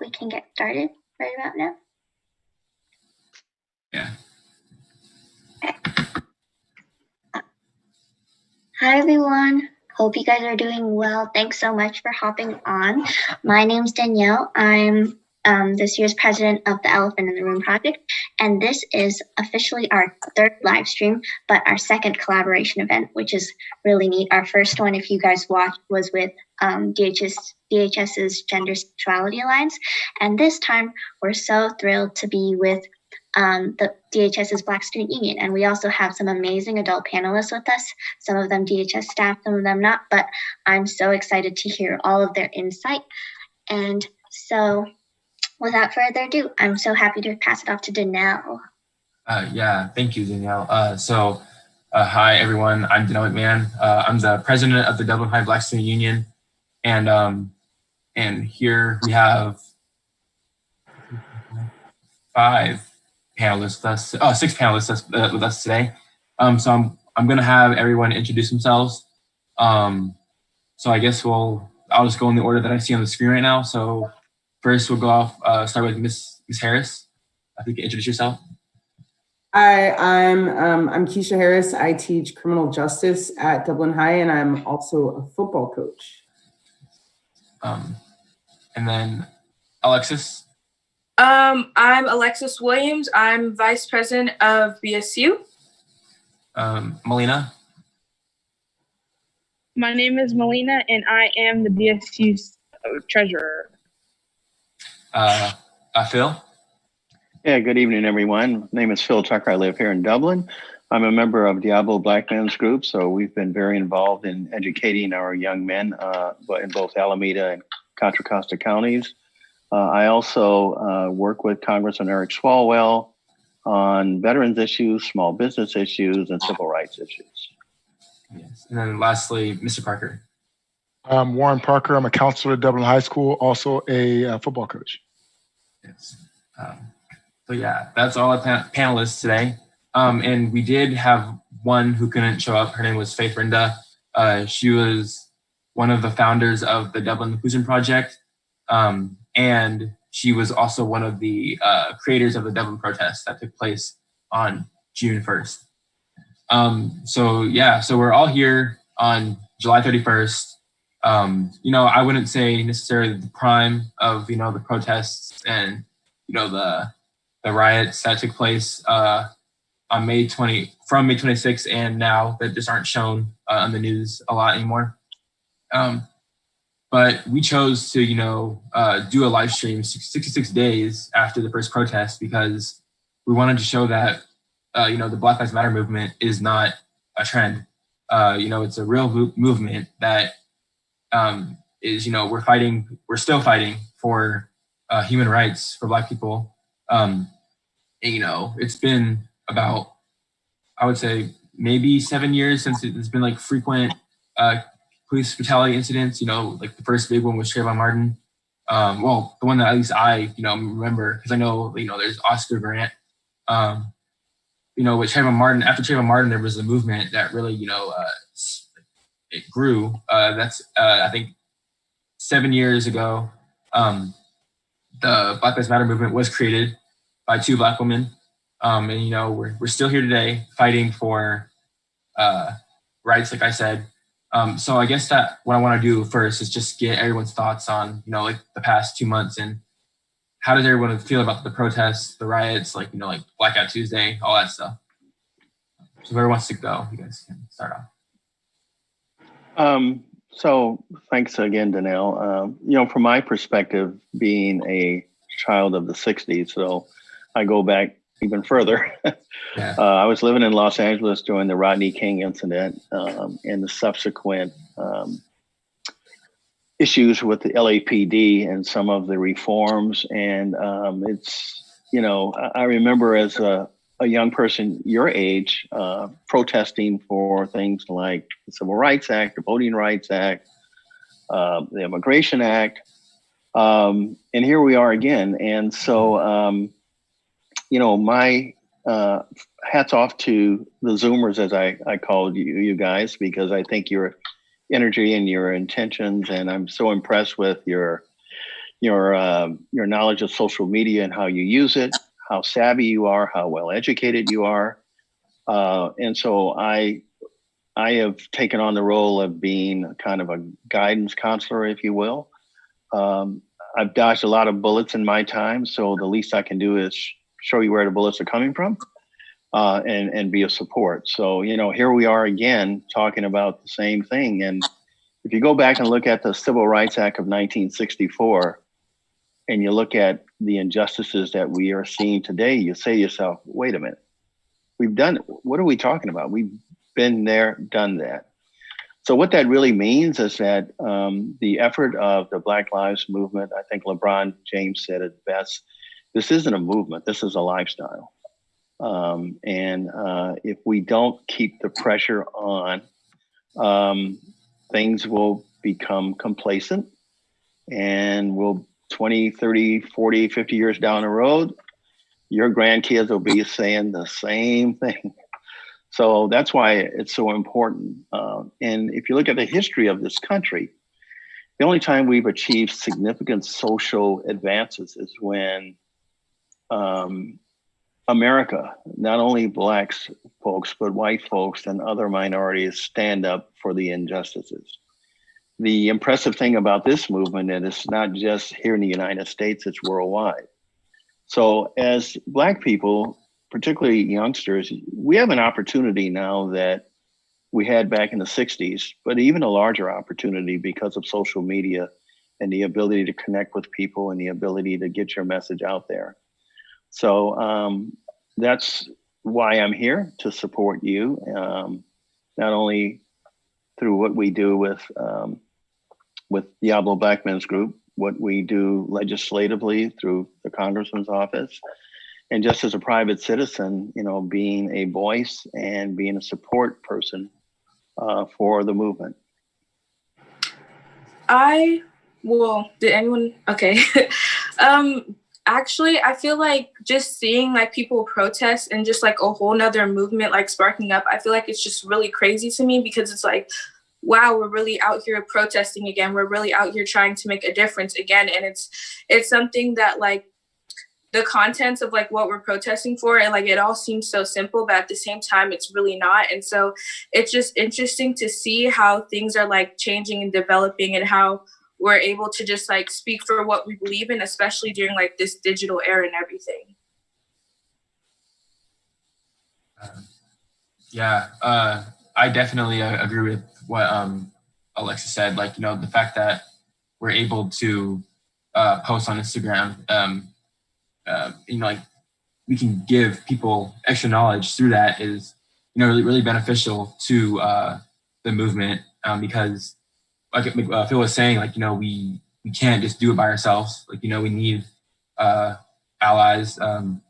we can get started right about now. Yeah. Hi, everyone. Hope you guys are doing well. Thanks so much for hopping on. My name's Danielle. I'm this year's president of the Elephant in the Room project, and this is officially our third live stream, but our second collaboration event, which is really neat. Our first one, if you guys watched, was with DHS's Gender Sexuality Alliance, and this time we're so thrilled to be with the DHS's Black Student Union. And we also have some amazing adult panelists with us, some of them DHS staff, some of them not, but I'm so excited to hear all of their insight. And so without further ado, I'm so happy to pass it off to Danelle. Yeah, thank you, Danielle. Hi, everyone. I'm Danelle McMahon. I'm the president of the Dublin High Black Student Union. And here we have six panelists with us today. So I'm gonna have everyone introduce themselves. So I guess I'll just go in the order that I see on the screen right now. So first we'll go off, start with Miss Harris. I think you can introduce yourself. Hi, I'm Keisha Harris. I teach criminal justice at Dublin High, and I'm also a football coach. And then Alexis. I'm Alexis Williams. I'm vice president of BSU. Melina. My name is Melina, and I am the BSU treasurer. Phil. Yeah, good evening, everyone. My name is Phil Tucker. I live here in Dublin. I'm a member of Diablo Black Men's Group, so we've been very involved in educating our young men in both Alameda and Contra Costa counties. I also work with Congressman Eric Swalwell on veterans issues, small business issues, and civil rights issues. Yes. And then lastly, Mr. Parker. I'm Warren Parker. I'm a counselor at Dublin High School, also a football coach. Yes. So yeah, that's all our panelists today. And we did have one who couldn't show up. Her name was Faith Rinda. She was one of the founders of the Dublin Inclusion Project. And she was also one of the creators of the Dublin protest that took place on June 1st. So we're all here on July 31st. I wouldn't say necessarily the prime of, the protests and, the riots that took place on from May 26th and now that just aren't shown on the news a lot anymore. But we chose to, do a live stream 66 days after the first protest because we wanted to show that, the Black Lives Matter movement is not a trend. It's a real movement that is, we're still fighting for human rights for Black people. It's been about, I would say, maybe 7 years since there's been like frequent police brutality incidents. Like the first big one was Trayvon Martin. Well, the one that at least I, remember, because I know, there's Oscar Grant. With Trayvon Martin, after Trayvon Martin, there was a movement that really, it grew. That's, I think, 7 years ago, the Black Lives Matter movement was created by two Black women. And, we're still here today fighting for rights, like I said. So I guess that what I want to do first is just get everyone's thoughts on, like the past 2 months and how does everyone feel about the protests, the riots, like Blackout Tuesday, all that stuff. So whoever wants to go, you guys can start off. So thanks again, Danelle. From my perspective, being a child of the 60s, so I go back even further. Yeah. I was living in Los Angeles during the Rodney King incident and the subsequent issues with the LAPD and some of the reforms. And I remember as a young person your age protesting for things like the Civil Rights Act, the Voting Rights Act, the Immigration Act. And here we are again. And so, my hats off to the Zoomers, as I called you guys, because I think your energy and your intentions, and I'm so impressed with your your knowledge of social media and how you use it, how savvy you are, how well educated you are. And so I have taken on the role of being kind of a guidance counselor, if you will. I've dodged a lot of bullets in my time, so the least I can do is show you where the bullets are coming from, and be a support. So, here we are again talking about the same thing. And if you go back and look at the Civil Rights Act of 1964, and you look at the injustices that we are seeing today, you say to yourself, wait a minute, what are we talking about? We've been there, done that. So what that really means is that the effort of the Black Lives Movement, I think LeBron James said it best, this isn't a movement, this is a lifestyle. And if we don't keep the pressure on, things will become complacent, and we'll 20, 30, 40, 50 years down the road, your grandkids will be saying the same thing. So that's why it's so important. And if you look at the history of this country, the only time we've achieved significant social advances is when America, not only Black folks, but white folks and other minorities stand up for the injustices. The impressive thing about this movement is it's not just here in the United States, it's worldwide. So as Black people, particularly youngsters, we have an opportunity now that we had back in the 60s, but even a larger opportunity because of social media and the ability to connect with people and the ability to get your message out there. So that's why I'm here, to support you, not only through what we do with Diablo Black Men's Group, what we do legislatively through the Congressman's office, and just as a private citizen, being a voice and being a support person for the movement. Did anyone? Okay. Actually, I feel like just seeing like people protest and just like a whole nother movement like sparking up, I feel like it's just really crazy to me, because it's like, wow, we're really out here protesting again. We're really out here trying to make a difference again. And it's something that like the contents of like what we're protesting for, and like it all seems so simple, but at the same time, it's really not. And so it's just interesting to see how things are like changing and developing, and how we're able to just like speak for what we believe in, especially during like this digital era and everything. I definitely agree with what Alexa said. Like, the fact that we're able to post on Instagram, like we can give people extra knowledge through that is, really, really beneficial to the movement, because like Phil was saying, like, we can't just do it by ourselves. Like, we need allies to,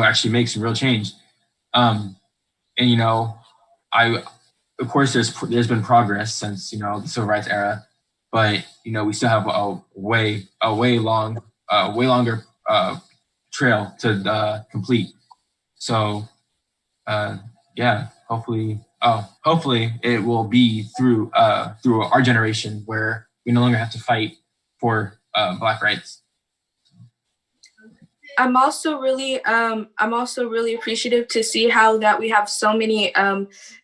actually make some real change. And, of course, there's been progress since, the civil rights era, but, we still have a way longer trail to complete. So, hopefully it will be through our generation where we no longer have to fight for Black rights. I'm also really appreciative to see how that we have so many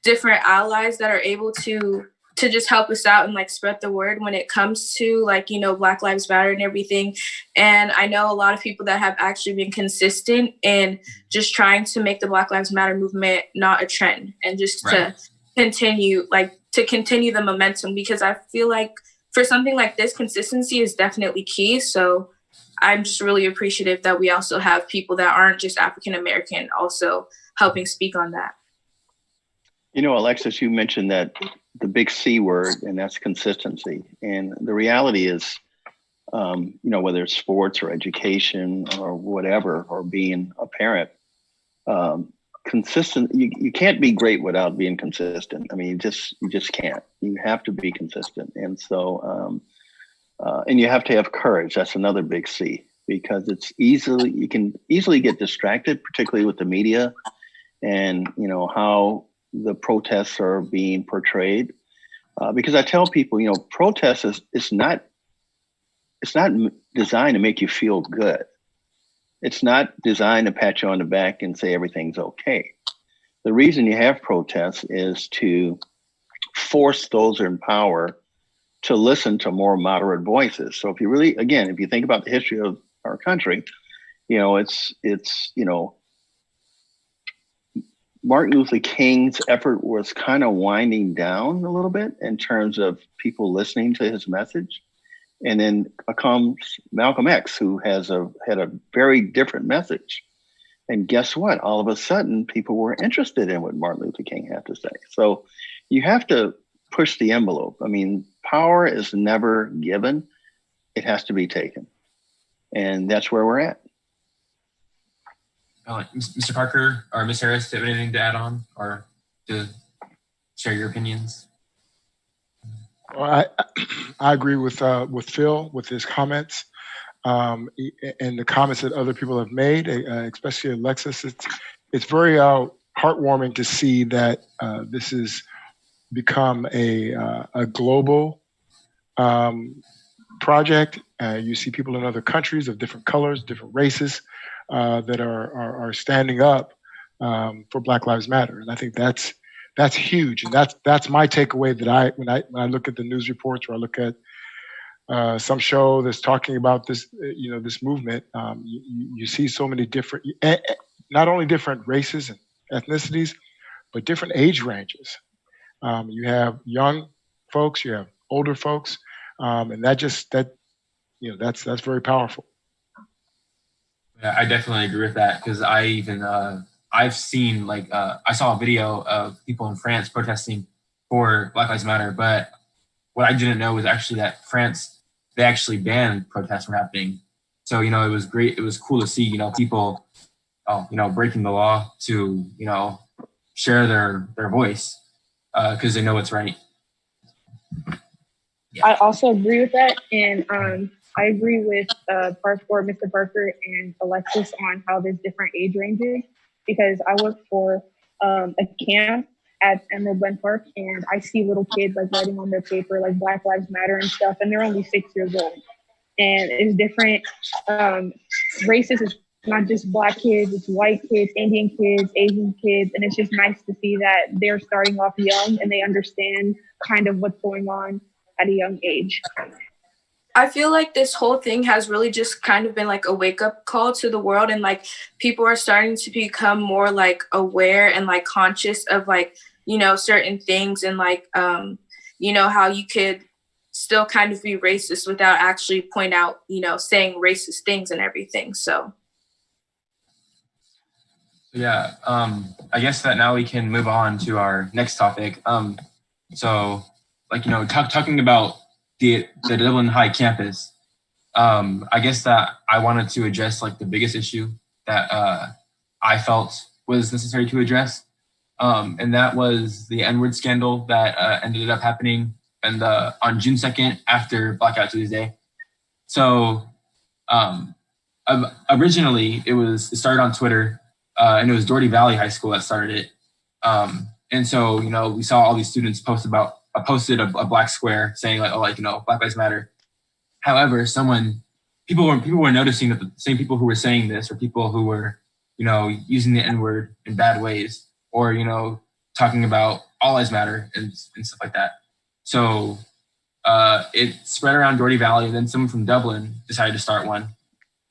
different allies that are able to just help us out and like spread the word when it comes to like, Black Lives Matter and everything. And I know a lot of people that have actually been consistent in just trying to make the Black Lives Matter movement not a trend, and just to continue the momentum, because I feel like for something like this, consistency is definitely key. So I'm just really appreciative that we also have people that aren't just African American also helping speak on that. Alexis, you mentioned that the big C word, and that's consistency. And the reality is, whether it's sports or education or whatever, or being a parent, consistent, you can't be great without being consistent. I mean, you just can't. You have to be consistent. And so, and you have to have courage. That's another big C, because you can easily get distracted, particularly with the media and, how the protests are being portrayed. Because I tell people, protests is not designed to make you feel good. It's not designed to pat you on the back and say everything's okay. The reason you have protests is to force those in power to listen to more moderate voices. So if you really, again, if you think about the history of our country, it's Martin Luther King's effort was kind of winding down a little bit in terms of people listening to his message. And then comes Malcolm X, who had a very different message. And guess what? All of a sudden, people were interested in what Martin Luther King had to say. So you have to push the envelope. I mean, power is never given. It has to be taken. And that's where we're at. Mr. Parker or Ms. Harris, do you have anything to add on or to share your opinions? Well, I agree with Phil with his comments and the comments that other people have made, especially Alexis. It's very heartwarming to see that this has become a global project. You see people in other countries of different colors, different races that are standing up for Black Lives Matter, and I think that's huge, and that's my takeaway. That when I look at the news reports or I look at some show that's talking about this, this movement, you see so many different, not only different races and ethnicities, but different age ranges. You have young folks, you have older folks, and that's very powerful. Yeah, I definitely agree with that because I've seen I saw a video of people in France protesting for Black Lives Matter, but what I didn't know was actually that France, they actually banned protests from happening. So, it was great. It was cool to see, people, breaking the law to, share their voice because they know it's right. Yeah. I also agree with that. And I agree with Mr. Parker and Alexis on how there's different age ranges, because I work for a camp at Emerald Glen Park, and I see little kids writing on their paper Black Lives Matter and stuff, and they're only 6 years old. And it's different races. It's not just Black kids, it's white kids, Indian kids, Asian kids, and it's just nice to see that they're starting off young and they understand kind of what's going on at a young age. I feel like this whole thing has really just kind of been a wake-up call to the world, and people are starting to become more aware and conscious of certain things, and how you could still kind of be racist without actually point out saying racist things and everything. So yeah, I guess that now we can move on to our next topic. Talking about the Dublin High campus, I guess that I wanted to address the biggest issue that I felt was necessary to address, and that was the N-word scandal that ended up happening on June 2nd after Blackout Tuesday. So originally it started on Twitter, and it was Doherty Valley High School that started it, and so we saw all these students posted a black square saying Black Lives Matter. However, people were noticing that the same people who were saying this, or people who were using the N-word in bad ways, or talking about all lives matter and stuff like that. So it spread around Doherty Valley, and then someone from Dublin decided to start one.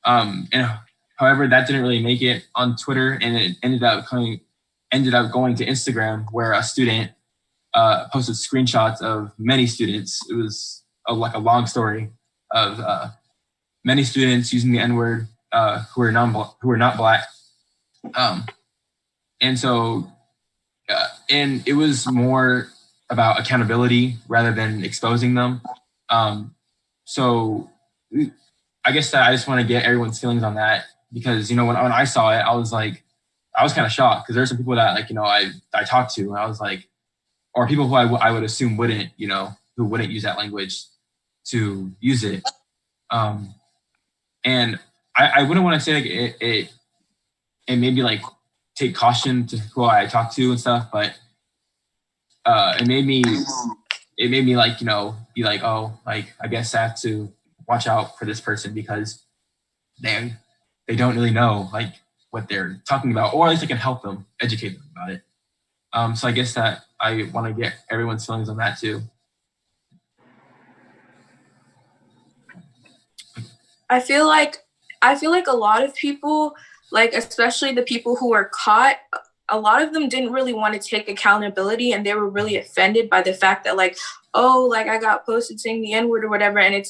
However, that didn't really make it on Twitter, and it ended up going to Instagram, where a student posted screenshots of many students. It was a long story of many students using the N-word who are not Black, and so and it was more about accountability rather than exposing them. So I guess that I just want to get everyone's feelings on that, because when I saw it, I was kind of shocked, because there's some people that I talked to, and I was like, or people who I would assume wouldn't, who wouldn't use that language to use it. And I wouldn't want to say it made me take caution to who I talked to and stuff, but it made me be oh, I guess I have to watch out for this person because they don't really know like what they're talking about, or at least I can help them, educate them about it. So I guess that I want to get everyone's feelings on that too. I feel like a lot of people, like especially the people who were caught, a lot of them didn't really want to take accountability, and they were really offended by the fact that like, oh, like I got posted saying the N-word or whatever. And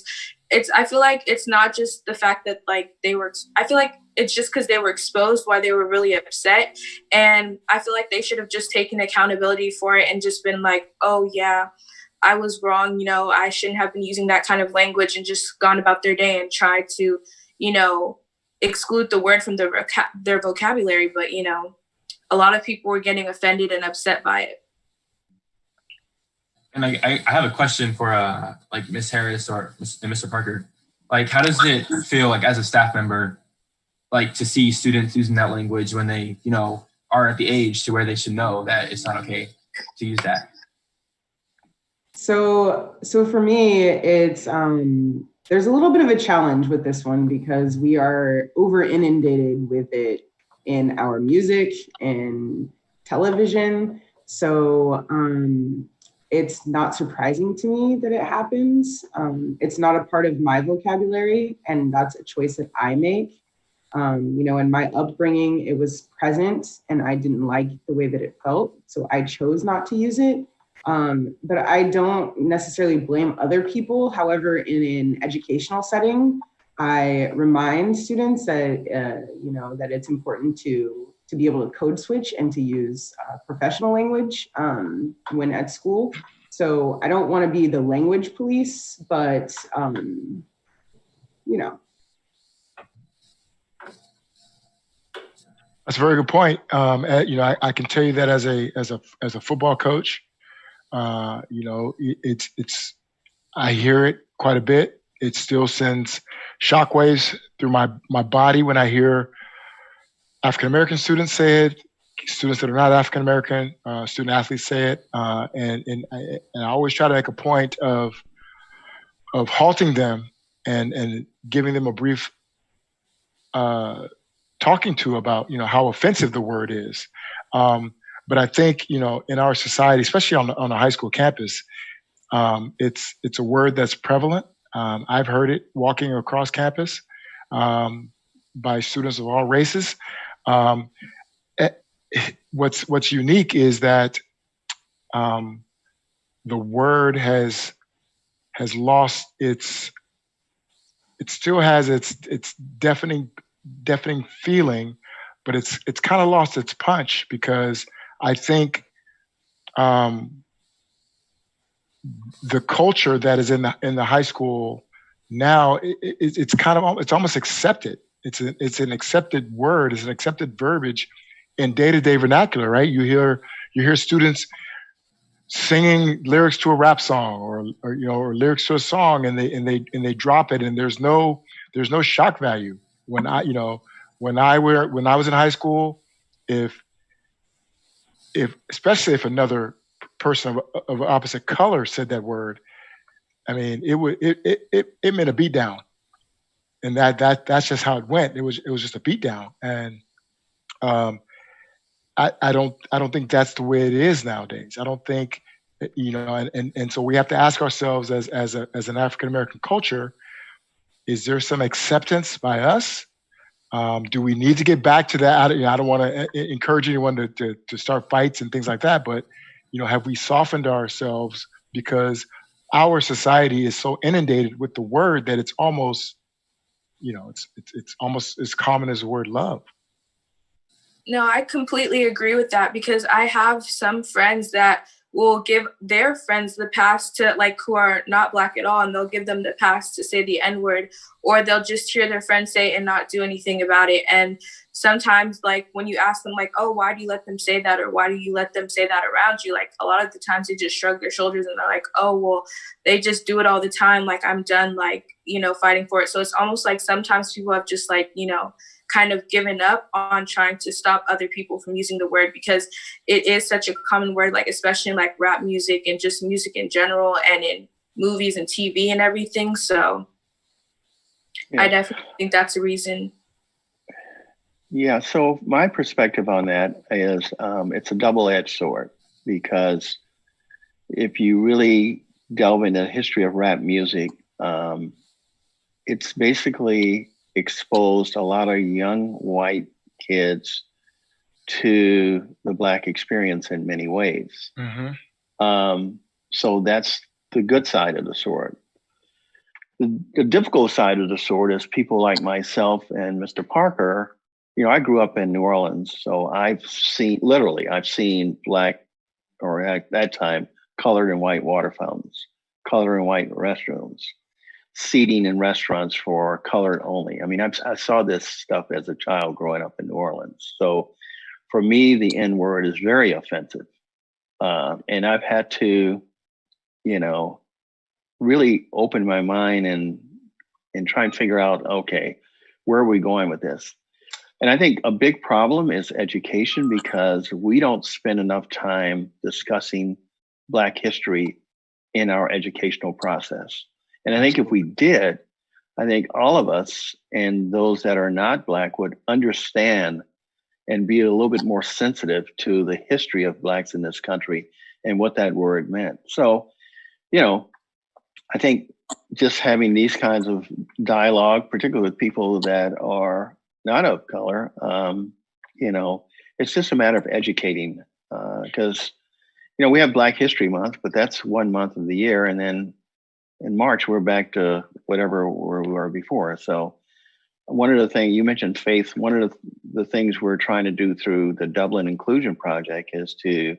I feel like it's not just the fact that like I feel like it's just because they were exposed why they were really upset. And I feel like they should have just taken accountability for it and just been like, oh yeah, I was wrong. You know, I shouldn't have been using that kind of language, and just gone about their day and tried to, you know, exclude the word from their vocabulary. But, you know, a lot of people were getting offended and upset by it. And I have a question for like Miss Harris or Mr. Parker. Like, how does it feel like as a staff member, like to see students using that language when they, you know, are at the age to where they should know that it's not okay to use that? So for me, it's there's a little bit of a challenge with this one because we are over inundated with it in our music and television. So it's not surprising to me that it happens. It's not a part of my vocabulary, and that's a choice that I make. You know, in my upbringing, it was present and I didn't like the way that it felt. So I chose not to use it. But I don't necessarily blame other people. However, in an educational setting, I remind students that, you know, that it's important to be able to code switch and to use professional language when at school. So I don't want to be the language police, but, you know. That's a very good point. You know, I can tell you that as a football coach, you know, it's I hear it quite a bit. It still sends shockwaves through my body when I hear African American students say it, students that are not African American, student athletes say it, and I always try to make a point of halting them and giving them a brief talking to about, you know, how offensive the word is. But I think, you know, in our society, especially on a high school campus, it's a word that's prevalent. I've heard it walking across campus by students of all races. What's unique is that the word has lost its. It still has its deafening feeling, but it's kind of lost its punch because I think the culture that is in the high school now, it's almost accepted. It's an accepted word. It's an accepted verbiage in day-to-day vernacular, right? You hear students singing lyrics to a rap song or you know, or lyrics to a song, and they drop it, and there's no shock value. When I was in high school, especially if another person of opposite color said that word, I mean, it meant a beat down, and that's just how it went. It was just a beat down, and I don't think that's the way it is nowadays. I don't think, you know, and so we have to ask ourselves as an African American culture, is there some acceptance by us? Do we need to get back to that? I don't want to encourage anyone to start fights and things like that, but, you know, have we softened ourselves because our society is so inundated with the word that it's almost, you know, it's almost as common as the word love. No, I completely agree with that, because I have some friends that will give their friends the pass to, like, who are not Black at all, and they'll give them the pass to say the N-word, or they'll just hear their friends say it and not do anything about it. And sometimes, like, when you ask them, like, oh, why do you let them say that, or why do you let them say that around you? Like, a lot of the times they just shrug their shoulders and they're like, oh, well, they just do it all the time. Like, I'm done, like, you know, fighting for it. So it's almost like sometimes people have just, like, you know, kind of given up on trying to stop other people from using the word, because it is such a common word, like, especially in like rap music and just music in general and in movies and TV and everything. So Yeah. I definitely think that's a reason. Yeah, so my perspective on that is it's a double-edged sword, because if you really delve into the history of rap music, it's basically exposed a lot of young white kids to the Black experience in many ways. So that's the good side of the sword. The difficult side of the sword is people like myself and Mr. Parker. You know, I grew up in New Orleans, so I've seen Black, or at that time, colored and white water fountains, colored and white restrooms, seating in restaurants for colored only. I mean, I saw this stuff as a child growing up in New Orleans. So for me, the N word is very offensive. And I've had to, you know, really open my mind and try and figure out, okay, where are we going with this? And I think a big problem is education, because we don't spend enough time discussing Black history in our educational process. And I think if we did, I think all of us and those that are not Black would understand and be a little bit more sensitive to the history of Blacks in this country and what that word meant. So, you know, I think just having these kinds of dialogue, particularly with people that are not of color, you know, it's just a matter of educating, because, you know, we have Black History Month, but that's 1 month of the year. And then in March, we're back to whatever where we were before. So one of the things you mentioned, Faith, one of the things we're trying to do through the Dublin Inclusion Project is to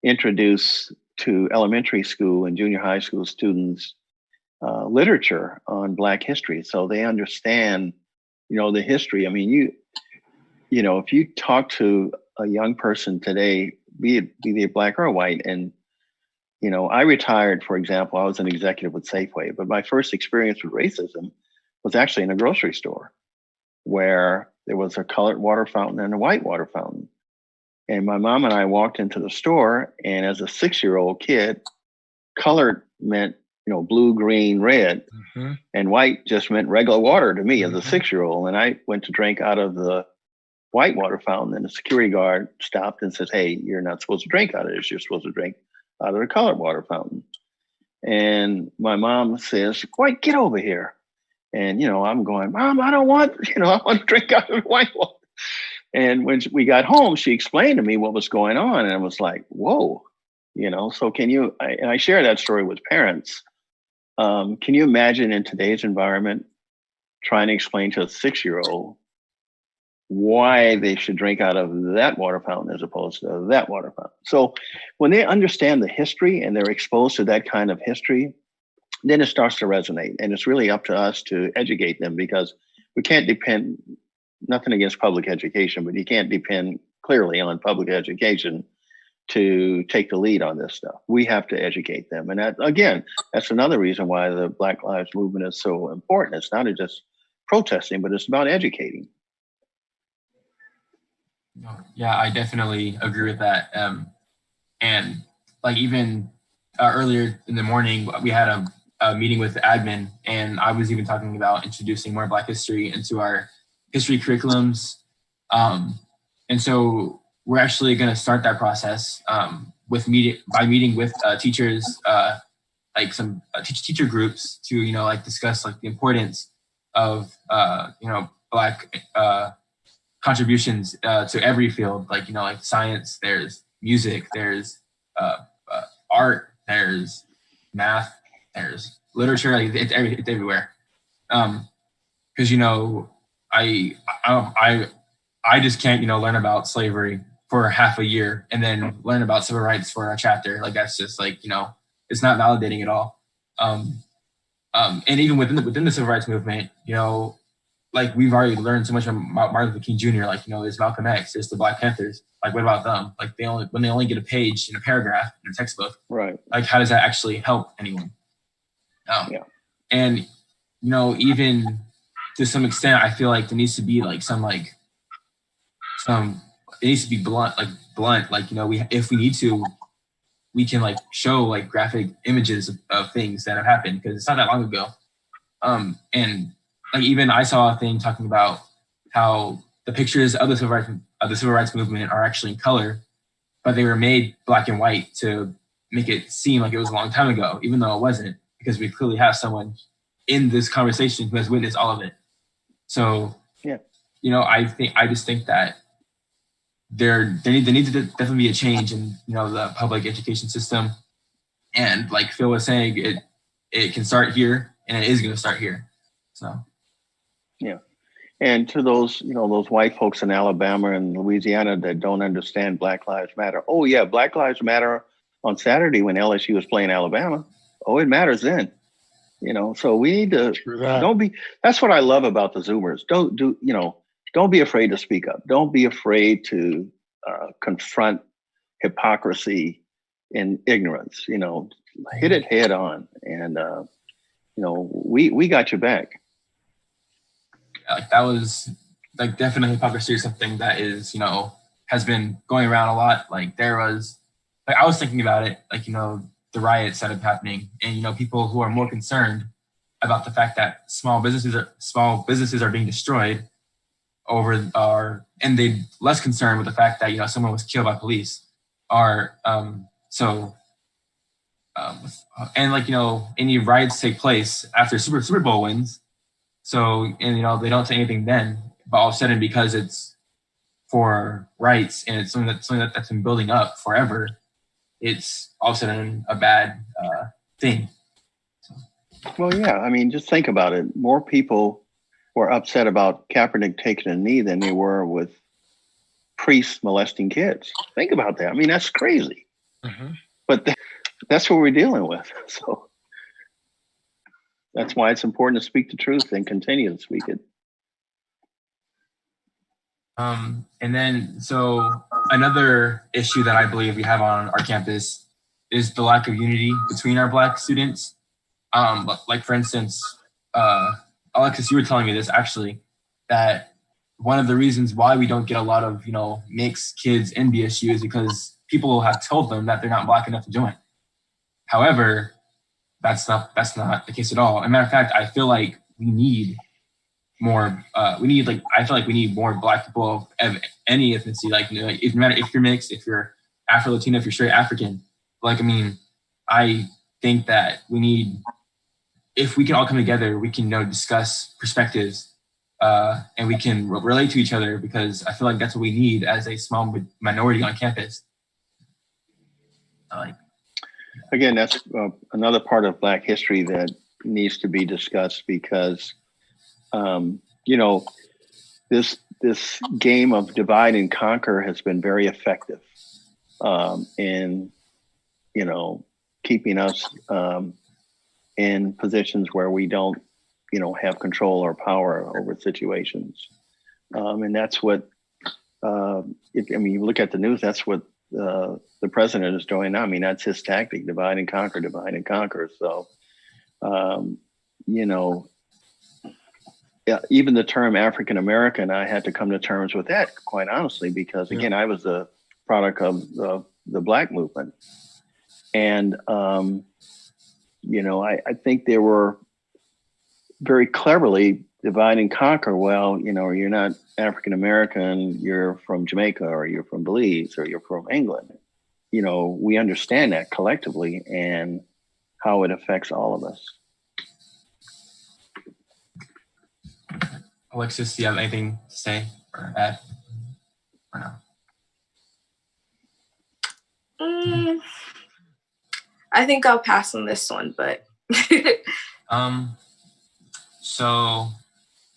introduce to elementary school and junior high school students literature on Black history, so they understand, you know, the history. I mean, you know, if you talk to a young person today, be they Black or white, and, you know, I retired, for example, I was an executive with Safeway, but my first experience with racism was actually in a grocery store where there was a colored water fountain and a white water fountain. And my mom and I walked into the store, and as a 6-year-old kid, colored meant, you know, blue, green, red, and white just meant regular water to me as a 6-year-old. And I went to drink out of the white water fountain, and the security guard stopped and said, "Hey, you're not supposed to drink out of this. You're supposed to drink out of the colored water fountain." And my mom says, "White, get over here." And, you know, I'm going, "Mom, I don't want, you know, I want to drink out of the white water." And when we got home, she explained to me what was going on. And I was like, whoa, you know, so can you, and I share that story with parents. Can you imagine in today's environment trying to explain to a 6-year-old why they should drink out of that water fountain as opposed to that water fountain? So when they understand the history and they're exposed to that kind of history, then it starts to resonate. And it's really up to us to educate them, because we can't depend, nothing against public education, but you can't depend clearly on public education to take the lead on this stuff. We have to educate them. And that, again, that's another reason why the Black Lives Movement is so important. It's not just protesting, but it's about educating. Yeah, I definitely agree with that. And like even earlier in the morning, we had a meeting with the admin, and I was even talking about introducing more Black history into our history curriculums. And so we're actually going to start that process by meeting with teachers, like some teacher groups to, you know, like discuss like the importance of, you know, Black contributions to every field, like, you know, like science, there's music, there's art, there's math, there's literature, like it's everywhere. Because, you know, I just can't, you know, learn about slavery for half a year and then learn about civil rights for a chapter. Like that's just like, you know, it's not validating at all. And even within the civil rights movement, you know, like we've already learned so much about Martin Luther King Jr. Like, you know, there's Malcolm X, there's the Black Panthers. Like, what about them? Like when they only get a page in a paragraph in a textbook, right? Like, how does that actually help anyone? Yeah. And, you know, even to some extent, I feel like there needs to be like it needs to be blunt, like, you know, if we need to, we can like show like graphic images of things that have happened, because it's not that long ago. And like even I saw a thing talking about how the pictures of the civil rights movement are actually in color, but they were made black and white to make it seem like it was a long time ago, even though it wasn't, because we clearly have someone in this conversation who has witnessed all of it. So, yeah, I just think that there needs to definitely be a change in, the public education system. And like Phil was saying, it can start here, and it is going to start here. So, yeah. And to those, those white folks in Alabama and Louisiana that don't understand Black Lives Matter. Oh yeah, Black Lives Matter on Saturday when LSU was playing Alabama. Oh, it matters then. So we need to that's what I love about the Zoomers. Don't be afraid to speak up. Don't be afraid to confront hypocrisy and ignorance. Hit it head on, and we got your back. Like that was like definitely hypocrisy, or something that is has been going around a lot. Like there was, like I was thinking about it, like the riots that have happening, and people who are more concerned about the fact that small businesses are being destroyed and they less concerned with the fact that someone was killed by police, and any riots take place after Super Bowl wins. So, and they don't say anything then, but all of a sudden, because it's for rights and it's something that's been building up forever, it's all of a sudden a bad thing. So. Well, yeah, I mean, just think about it. More people were upset about Kaepernick taking a knee than they were with priests molesting kids. Think about that. I mean, that's crazy. Mm-hmm. But that's what we're dealing with. So that's why it's important to speak the truth and continue to speak it. And then, so another issue that I believe we have on our campus is the lack of unity between our Black students. Like for instance, Alexis, you were telling me this actually, that one of the reasons why we don't get a lot of, mixed kids in BSU is because people have told them that they're not Black enough to join. However, that's not the case at all. As a matter of fact, I feel like we need more. I feel like we need more Black people of any ethnicity. Like, it no matter if you're mixed, if you're Afro-Latino, if you're straight African. I think that we need, if we can all come together, we can discuss perspectives, and we can relate to each other, because I feel like that's what we need as a small minority on campus. Again, that's another part of Black history that needs to be discussed, because, this game of divide and conquer has been very effective in, keeping us in positions where we don't, have control or power over situations. And that's what, you look at the news, that's what the president is doing now. I mean, that's his tactic: divide and conquer, divide and conquer. So, even the term African American, I had to come to terms with that, quite honestly, because again, I was a product of the Black movement, and I think they were very cleverly divide and conquer. Well, you're not African American, you're from Jamaica, or you're from Belize, or you're from England. We understand that collectively and how it affects all of us. Alexis, do you have anything to say or add? Or no? I think I'll pass on this one, but so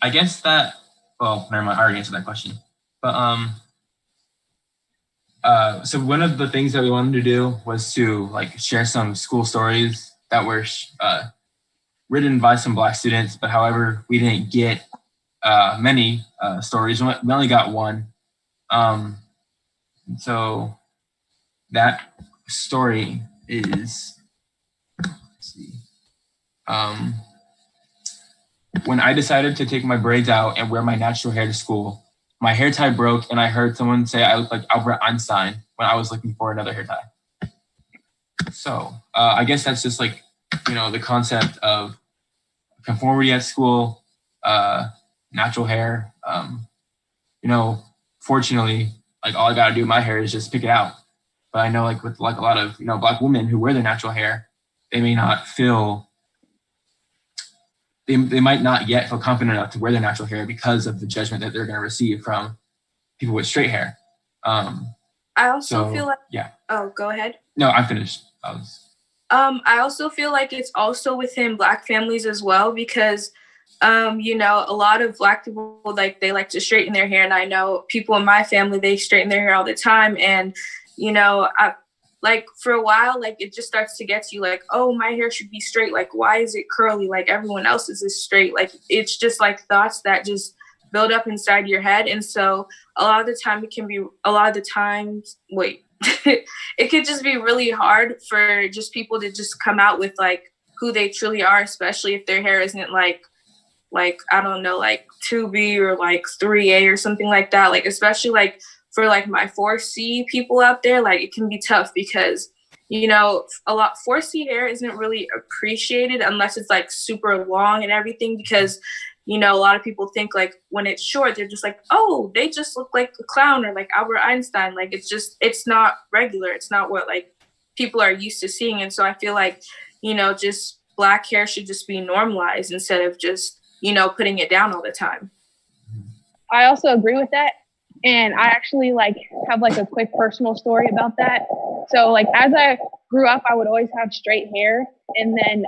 I guess that, well, never mind, I already answered that question. But so one of the things that we wanted to do was to share some school stories that were written by some Black students, but however, we didn't get many stories. We only got one. So that story is, let's see. When I decided to take my braids out and wear my natural hair to school, my hair tie broke, and I heard someone say I looked like Albert Einstein when I was looking for another hair tie. So I guess that's just the concept of conformity at school, natural hair. You know, fortunately, like all I gotta do with my hair is just pick it out. But I know like with like a lot of, you know, Black women who wear their natural hair, they may not feel, they might not yet feel confident enough to wear their natural hair because of the judgment that they're going to receive from people with straight hair. I also feel like, yeah. Oh, go ahead. No, I'm finished. I also feel like it's also within Black families as well, because you know, a lot of Black people, like, they like to straighten their hair, and I know people in my family, they straighten their hair all the time. And you know, like for a while, like it just starts to get to you like, oh, my hair should be straight. Like, why is it curly? Like everyone else's is straight. Like, it's just like thoughts that just build up inside your head. And so a lot of the time it could just be really hard for just people to just come out with like who they truly are, especially if their hair isn't like, I don't know, like 2B or like 3A or something like that. Like, especially like for like my 4C people out there, like it can be tough because, you know, 4C hair isn't really appreciated unless it's like super long and everything, because, you know, a lot of people think like when it's short, they're just like, oh, they just look like a clown or like Albert Einstein. Like it's not regular. It's not what like people are used to seeing. And so I feel like, you know, just Black hair should just be normalized instead of just, you know, putting it down all the time. I also agree with that. And I actually like have like a quick personal story about that. So like as I grew up, I would always have straight hair. And then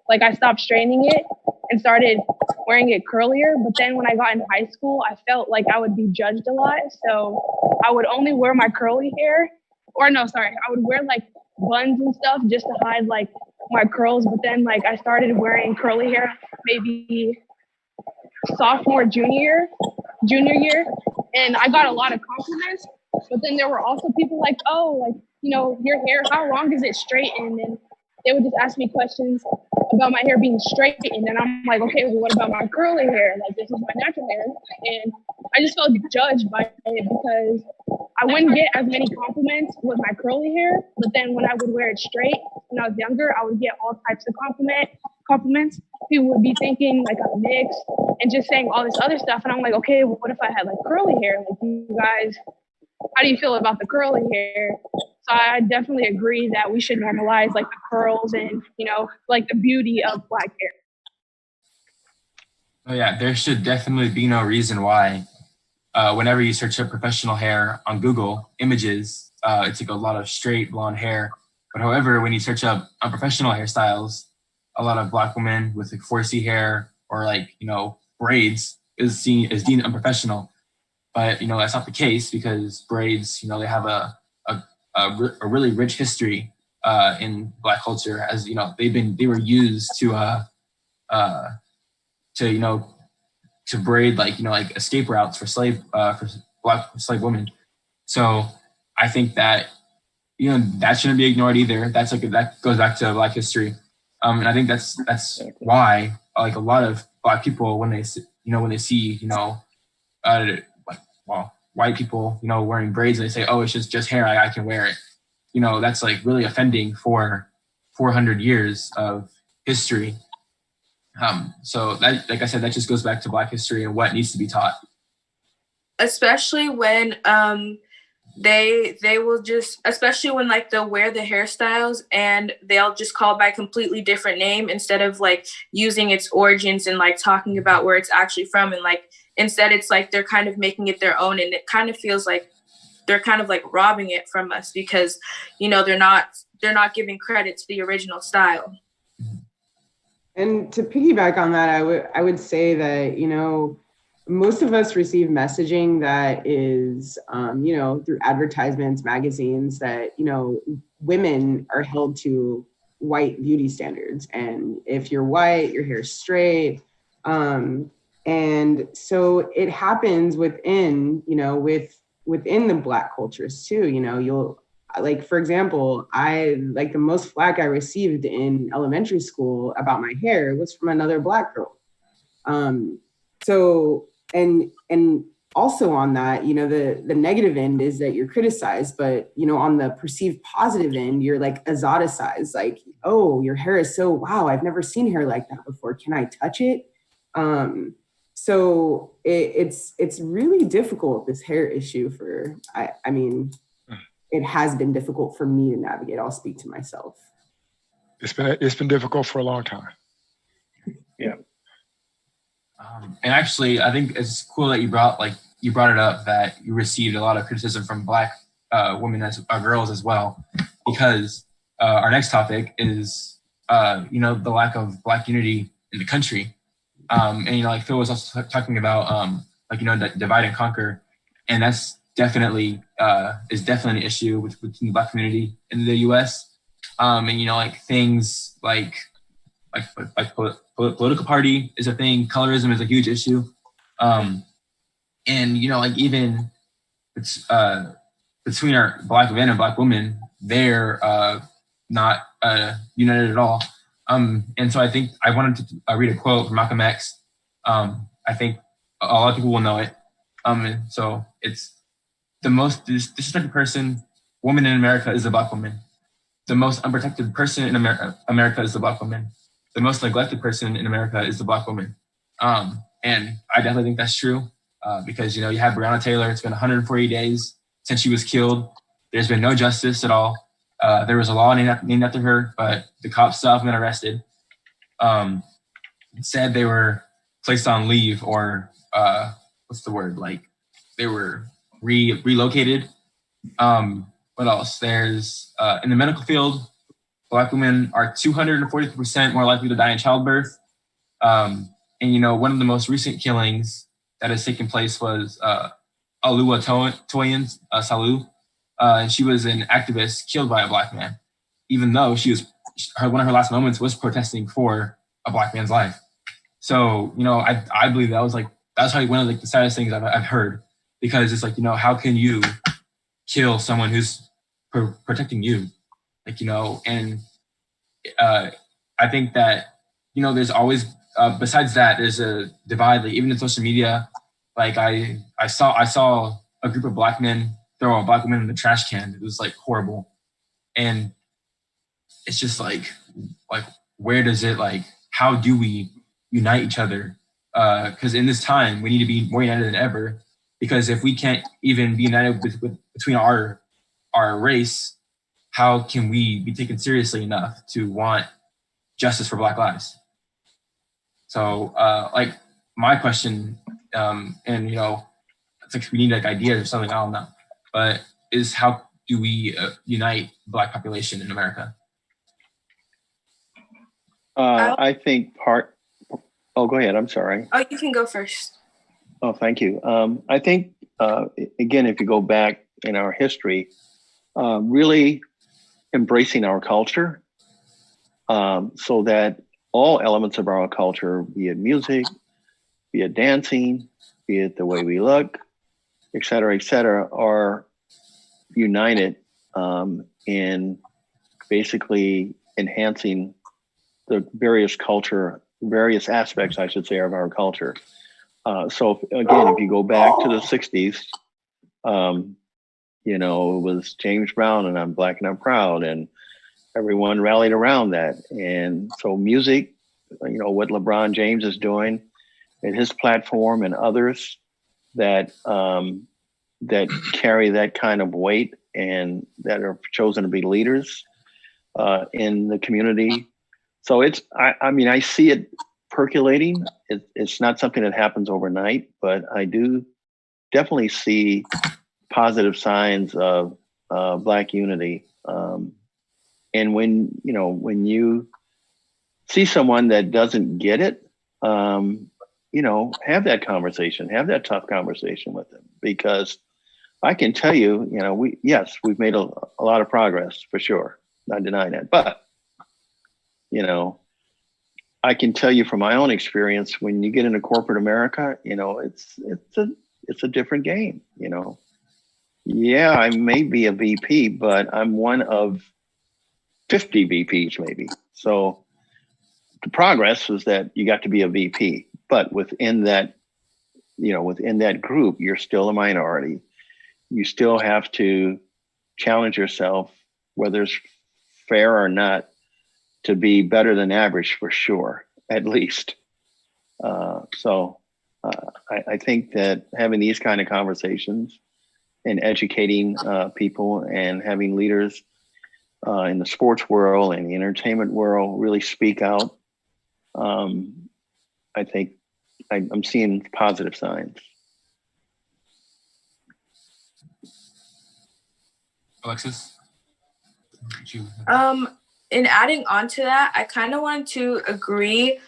like I stopped straightening it and started wearing it curlier. But then when I got in high school, I felt like I would be judged a lot. So I would only wear my curly hair, or no, sorry, I would wear like buns and stuff just to hide like my curls. But then like I started wearing curly hair maybe sophomore, junior year. And I got a lot of compliments, but then there were also people like, oh, like, you know, your hair, how long is it straightened? And they would just ask me questions about my hair being straightened. And I'm like, okay, well, what about my curly hair? Like, this is my natural hair. And I just felt judged by it because I wouldn't get as many compliments with my curly hair. But then when I would wear it straight when I was younger, I would get all types of compliments. People would be thinking like I'm mixed and just saying all this other stuff. And I'm like, okay, well, what if I had like curly hair? Like, you guys, how do you feel about the curly hair? So I definitely agree that we should normalize like the curls and, you know, like the beauty of Black hair. Oh yeah, there should definitely be no reason why whenever you search up professional hair on Google images, it's like a lot of straight blonde hair. But however, when you search up unprofessional hairstyles, a lot of Black women with like 4C hair or like, you know, braids is deemed unprofessional. But, you know, that's not the case because braids, you know, they have a really rich history in Black culture, as, you know, they were used to you know, to braid like, you know, like escape routes for Black slave women. So I think that, you know, that shouldn't be ignored either. That's like, that goes back to Black history. And I think that's why like a lot of Black people, when they see, you know, white people, you know, wearing braids, and they say, oh, it's just hair, I can wear it. You know, that's like really offending for 400 years of history. So that, like I said, that just goes back to Black history and what needs to be taught. Especially when they will just, especially when like they'll wear the hairstyles and they'll just call it by a completely different name instead of like using its origins and like talking about where it's actually from. And like, instead it's like they're kind of making it their own, and it kind of feels like they're kind of like robbing it from us because, you know, they're not giving credit to the original style. And to piggyback on that, I would say that, you know, most of us receive messaging that is, you know, through advertisements, magazines, that, you know, women are held to white beauty standards. And if you're white, your hair's straight. And so it happens within, you know, within the Black cultures too. You know, you'll, like, for example, the most flack I received in elementary school about my hair was from another Black girl. So, and also on that, you know, the negative end is that you're criticized, but, you know, on the perceived positive end, you're like exoticized, like, oh, your hair is so, wow, I've never seen hair like that before. Can I touch it? So it's really difficult, this hair issue for, I mean, it has been difficult for me to navigate. I'll speak to myself. It's been difficult for a long time. Yeah. And actually, I think it's cool that you brought it up that you received a lot of criticism from Black women as girls as well, because our next topic is the lack of Black unity in the country, and like Phil was also talking about that divide and conquer, and that's definitely is definitely an issue within the Black community in the U.S. And like things like political party is a thing. Colorism is a huge issue. And, like even it's, between our Black men and Black women, they're not united at all. And so I think I wanted to read a quote from Malcolm X. I think a lot of people will know it. And so it's the most disrespected person, woman in America is the Black woman. The most unprotected person in America is the Black woman. The most neglected person in America is the Black woman. And I definitely think that's true because, you have Breonna Taylor. It's been 140 days since she was killed. There's been no justice at all. There was a law named after her, but the cops still haven't been arrested. Said they were placed on leave or what's the word? Like they were relocated. What else? There's in the medical field, Black women are 240% more likely to die in childbirth. And one of the most recent killings that has taken place was Alua Toyin Salu. And she was an activist killed by a Black man, even though one of her last moments was protesting for a Black man's life. So, I believe that's probably one of the saddest things I've heard, because it's like, how can you kill someone who's protecting you? And I think that, there's always, besides that, there's a divide, like even in social media, like I saw a group of Black men throw a Black woman in the trash can. It was like horrible. And it's just like where does it, how do we unite each other? Because in this time, we need to be more united than ever, because if we can't even be united between our race, how can we be taken seriously enough to want justice for Black lives? So, my question, and it's like we need ideas or something. I don't know, but is how do we unite Black population in America? I think Oh, go ahead. I'm sorry. Oh, you can go first. Oh, thank you. I think again, if you go back in our history, really embracing our culture, so that all elements of our culture, be it music, be it dancing, be it the way we look, et cetera, are united in basically enhancing the various aspects, I should say, of our culture. So again, if you go back to the 60s, it was James Brown and I'm Black and I'm Proud, and everyone rallied around that. And so music, what LeBron James is doing and his platform, and others that carry that kind of weight and that are chosen to be leaders in the community. So I see it percolating. It's not something that happens overnight, but I do definitely see positive signs of Black unity. And when you see someone that doesn't get it, have that conversation, have that tough conversation with them, because I can tell you, we've made a lot of progress for sure, not denying that, but I can tell you from my own experience, when you get into corporate America, it's a different game. Yeah, I may be a VP, but I'm one of 50 VPs maybe. So the progress is that you got to be a VP, but within that group, you're still a minority. You still have to challenge yourself, whether it's fair or not, to be better than average for sure, at least. I think that having these kind of conversations and educating people and having leaders in the sports world and the entertainment world really speak out, I think I'm seeing positive signs. Alexis? In adding on to that, I kind of wanted to agree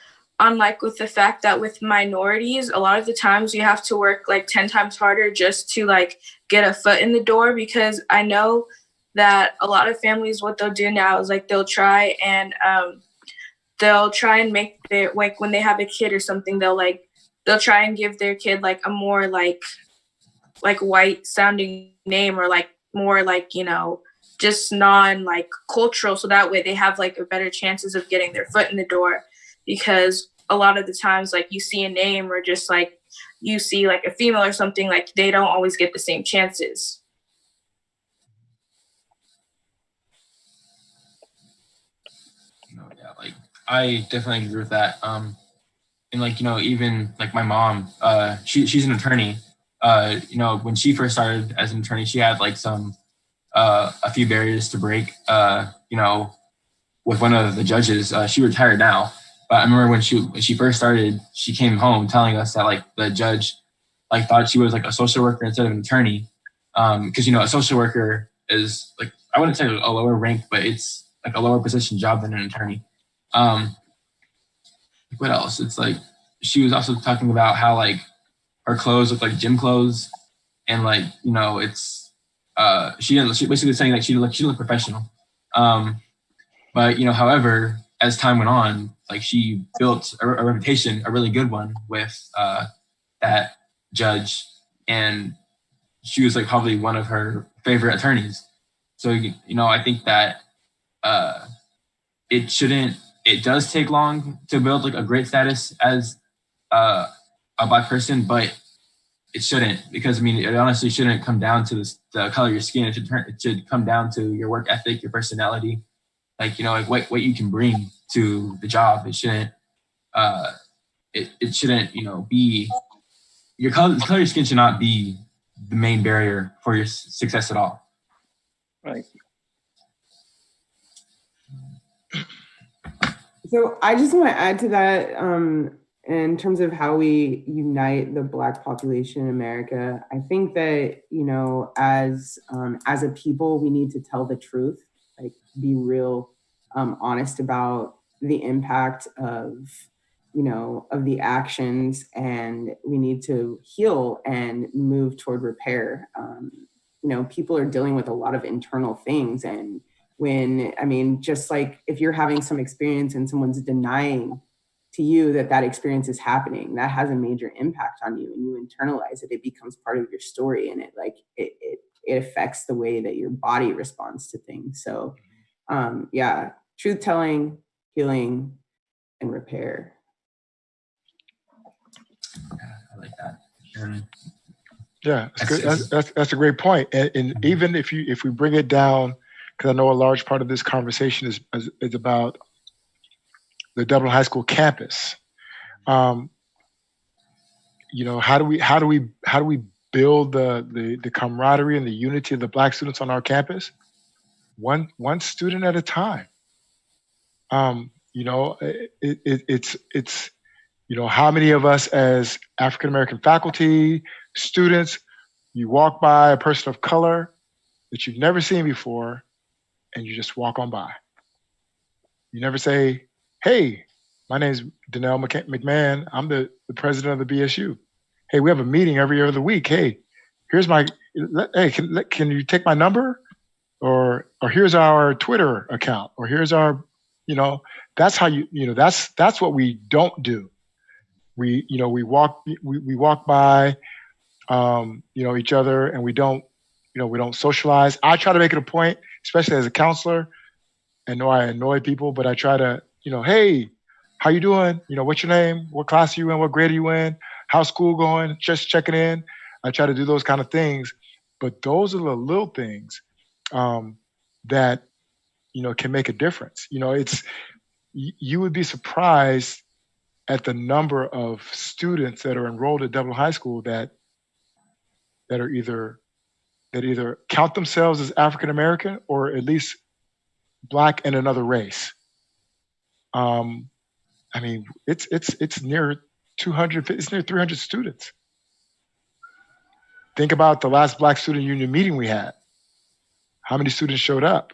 on like with the fact that with minorities, a lot of the times you have to work like 10 times harder just to like get a foot in the door, because I know that a lot of families, what they'll do now is like they'll try and make their, like when they have a kid or something, they'll try and give their kid like a more like white sounding name, or like more like, you know, just non like cultural, so that way they have like a better chances of getting their foot in the door. Because a lot of the times, like you see a name or just like you see like a female or something, like they don't always get the same chances. Yeah, like I definitely agree with that. And like, you know, even like my mom, she's an attorney. You know, when she first started as an attorney, she had like a few barriers to break. You know, with one of the judges, she retired now. But I remember when she first started, she came home telling us that like the judge like thought she was like a social worker instead of an attorney. Because, you know, a social worker is like, I wouldn't say a lower rank, but it's like a lower position job than an attorney. What else? It's like, she was also talking about how like her clothes look like gym clothes. And like, you know, it's, she basically saying that she didn't look professional. But, you know, however, as time went on, like she built a reputation, a really good one with that judge, and she was like probably one of her favorite attorneys. So, you know, I think that it does take long to build like a great status as a Black person, but it shouldn't, because I mean, it honestly shouldn't come down to the color of your skin. It should come down to your work ethic, your personality, like, you know, like what you can bring to the job. It shouldn't, it shouldn't, you know, be the color of your skin should not be the main barrier for your success at all. Right. So I just want to add to that in terms of how we unite the Black population in America. I think that, you know, as a people, we need to tell the truth, like be real, honest about the impact of, you know, of the actions, and we need to heal and move toward repair. You know, people are dealing with a lot of internal things, and just like if you're having some experience and someone's denying to you that experience is happening, that has a major impact on you, and you internalize it. It becomes part of your story, and it affects the way that your body responds to things. So, yeah, truth telling, healing, and repair. I like that. Yeah, that's good. That's a great point. And even if we bring it down, because I know a large part of this conversation is about the Dublin High School campus. You know, how do we build the camaraderie and the unity of the Black students on our campus? One student at a time. You know, it's you know, how many of us as African American faculty, students, you walk by a person of color that you've never seen before, and you just walk on by. You never say, "Hey, my name's Donnell McMahon. I'm the president of the BSU. Hey, we have a meeting every other week. Hey, here's my, hey, can you take my number? Or here's our Twitter account, or here's our, you know," that's how you know, that's what we don't do. We, you know, we walk by, you know, each other, and we don't socialize. I try to make it a point, especially as a counselor. I know I annoy people, but I try to, you know, "Hey, how you doing? You know, what's your name? What class are you in? What grade are you in? How's school going? Just checking in." I try to do those kind of things, but those are the little things that, you know, can make a difference. You know, you would be surprised at the number of students that are enrolled at Dublin High School that either count themselves as African American or at least Black and another race. I mean, it's near 250, it's near 300 students. Think about the last Black Student Union meeting we had. How many students showed up?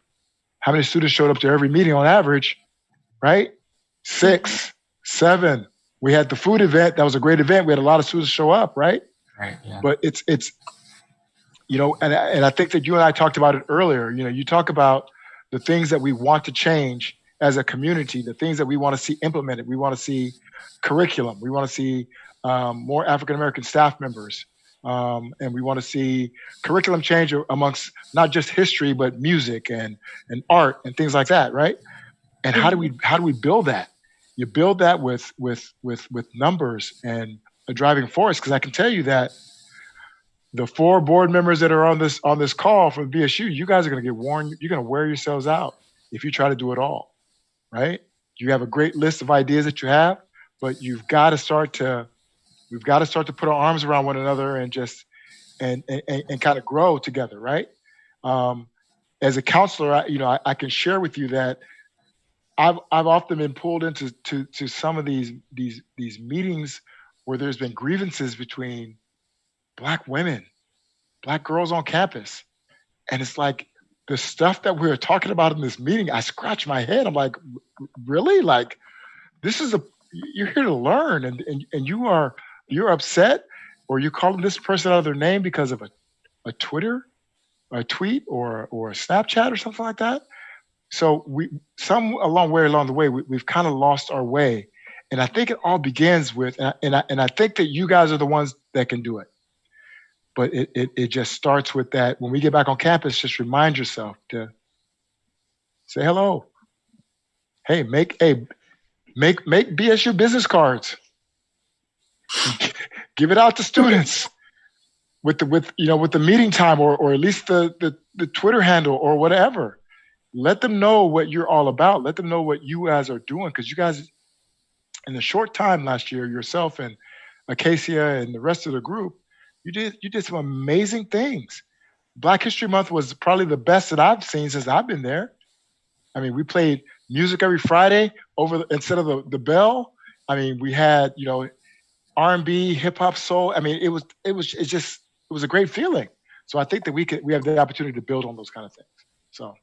How many students showed up to every meeting on average, right? 6, 7. We had the food event. That was a great event. We had a lot of students show up, right? Right. Yeah. But it's you know, and I think that you and I talked about it earlier. You know, you talk about the things that we want to change as a community, the things that we want to see implemented. We want to see curriculum. We want to see more African-American staff members. And we want to see curriculum change amongst not just history, but music and art and things like that, right? And how do we build that? You build that with numbers and a driving force. Because I can tell you that the 4 board members that are on this call from BSU, you guys are going to get worn. You're going to wear yourselves out if you try to do it all, right? You have a great list of ideas that you have, but we've got to start to put our arms around one another and just and kind of grow together, right? As a counselor, I can share with you that I've often been pulled into some of these meetings where there's been grievances between Black women, Black girls on campus, and it's like the stuff that we were talking about in this meeting. I scratch my head. I'm like, really? Like, you're here to learn, and you're upset, or you're calling this person out of their name because of a Twitter, a tweet, or a Snapchat or something like that. So way along the way, we've kind of lost our way. And I think it all begins with, and I think that you guys are the ones that can do it. But it just starts with that. When we get back on campus, just remind yourself to say hello. Hey, make BSU business cards. Give it out to students with the meeting time or at least the Twitter handle or whatever. Let them know what you're all about. Let them know what you guys are doing, because you guys, in the short time last year, yourself and Acacia and the rest of the group, you did some amazing things. Black History Month was probably the best that I've seen since I've been there. I mean, we played music every Friday instead of the bell. I mean, we had R&B, hip hop, soul. I mean, it was a great feeling. So I think that we have the opportunity to build on those kind of things. So.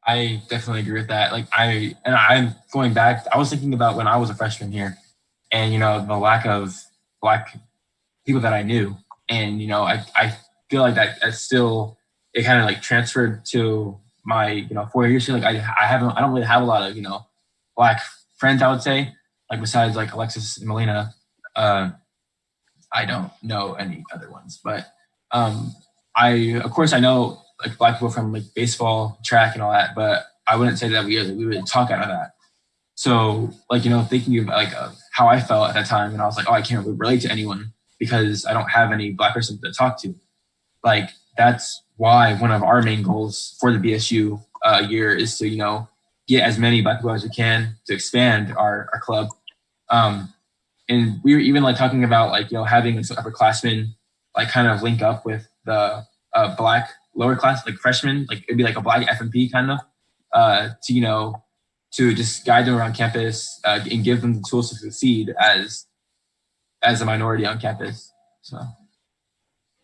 I definitely agree with that. Like I'm going back. I was thinking about when I was a freshman here, and the lack of Black people that I knew, and I feel like that still, it kind of like transferred to my 4 years here. Like I don't really have a lot of Black friends, I would say, like besides like Alexis and Melina. I don't know any other ones, but of course I know like Black people from like baseball, track, and all that, but I wouldn't say that we would talk out of that. So like thinking of like how I felt at that time, and I was like, oh, I can't really relate to anyone because I don't have any Black person to talk to. Like that's why one of our main goals for the BSU year is to get as many Black people as we can to expand our club. And we were even like talking about like having upperclassmen like kind of link up with the Black lower class, like freshmen, like it'd be like a Black FMP kind of to just guide them around campus and give them the tools to succeed as a minority on campus. So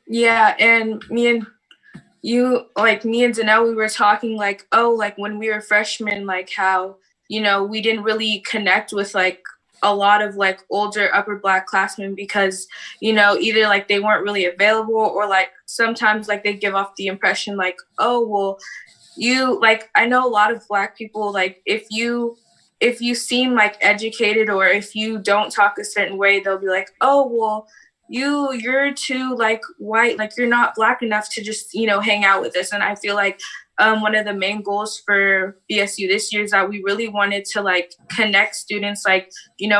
yeah, and me and Danelle, we were talking like, oh, like when we were freshmen, like how we didn't really connect with like a lot of like older upper Black classmen because either like they weren't really available, or like sometimes like they give off the impression like, oh well, you like, I know a lot of Black people, like if you seem like educated or if you don't talk a certain way, they'll be like, oh well, you're too like white, like you're not Black enough to just hang out with us. And I feel like one of the main goals for BSU this year is that we really wanted to like connect students like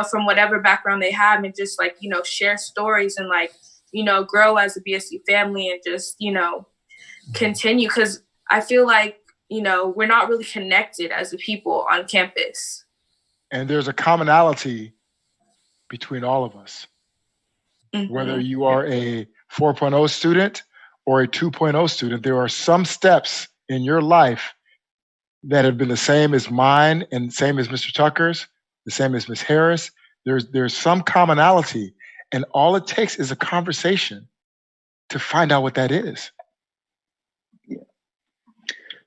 from whatever background they have, and just like share stories and like grow as a BSU family, and just continue, because I feel like we're not really connected as a people on campus. And there's a commonality between all of us. Mm-hmm. Whether you are a 4.0 student or a 2.0 student, there are some steps in your life that have been the same as mine and same as Mr. Tucker's, the same as Ms. Harris. There's some commonality, and all it takes is a conversation to find out what that is. Yeah.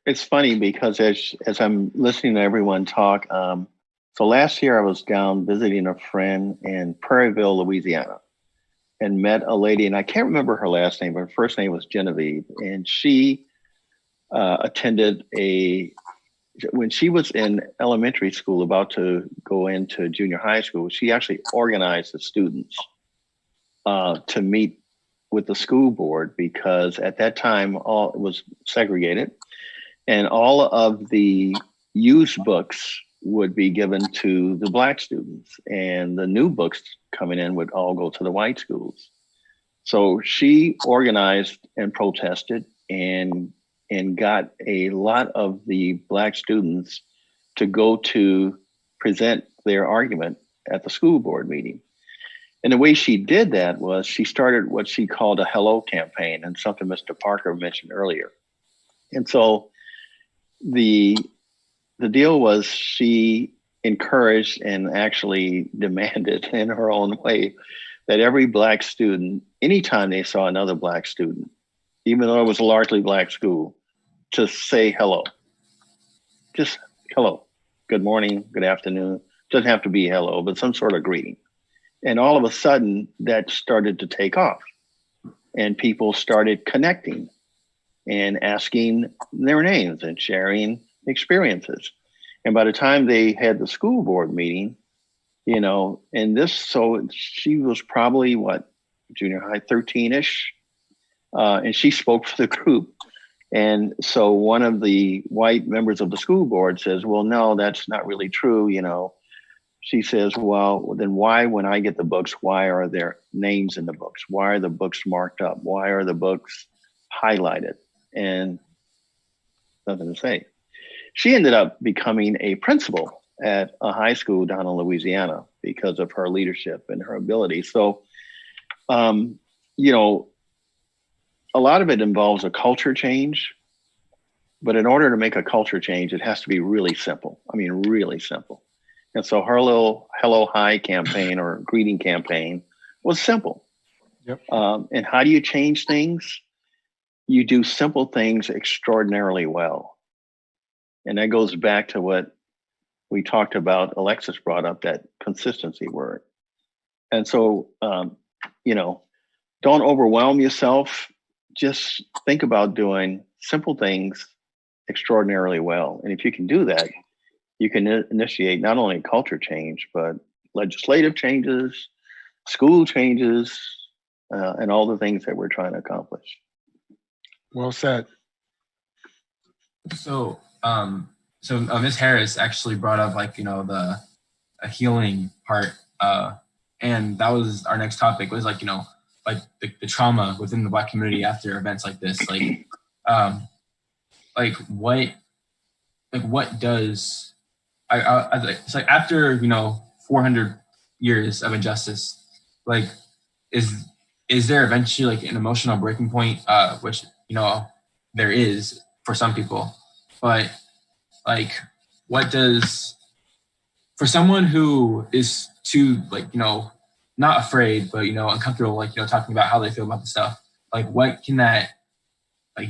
It's funny because as I'm listening to everyone talk, so last year I was down visiting a friend in Prairieville, Louisiana, and met a lady, and I can't remember her last name, but her first name was Genevieve, and she attended when she was in elementary school, about to go into junior high school, she actually organized the students to meet with the school board, because at that time all it was segregated, and all of the used books would be given to the Black students, and the new books coming in would all go to the white schools. So she organized and protested and got a lot of the Black students to go to present their argument at the school board meeting. And the way she did that was she started what she called a hello campaign, and something Mr. Parker mentioned earlier. And so the deal was she encouraged and actually demanded in her own way that every Black student, anytime they saw another Black student, even though it was a largely Black school, to say hello. Just hello, good morning, good afternoon. Doesn't have to be hello, but some sort of greeting. And all of a sudden that started to take off, and people started connecting and asking their names and sharing experiences. And by the time they had the school board meeting, so she was probably junior high, 13-ish. And she spoke for the group. And so one of the white members of the school board says, well, no, that's not really true. She says, well, then why, when I get the books, why are there names in the books? Why are the books marked up? Why are the books highlighted? And nothing to say. She ended up becoming a principal at a high school down in Louisiana because of her leadership and her ability. So, a lot of it involves a culture change, but in order to make a culture change, it has to be really simple. I mean, really simple. And so her little hello, hi campaign or greeting campaign was simple. Yep. And how do you change things? You do simple things extraordinarily well. And that goes back to what we talked about. Alexis brought up that consistency word. And so, don't overwhelm yourself. Just think about doing simple things extraordinarily well. And if you can do that, you can initiate not only culture change, but legislative changes, school changes, and all the things that we're trying to accomplish. Well said. So Ms. Harris actually brought up the healing part, and that was our next topic. Was the trauma within the Black community after events like this. What does it's like after 400 years of injustice, is there eventually an emotional breaking point, which there is for some people, but what does, for someone who is too not afraid but uncomfortable talking about how they feel about the stuff, what can that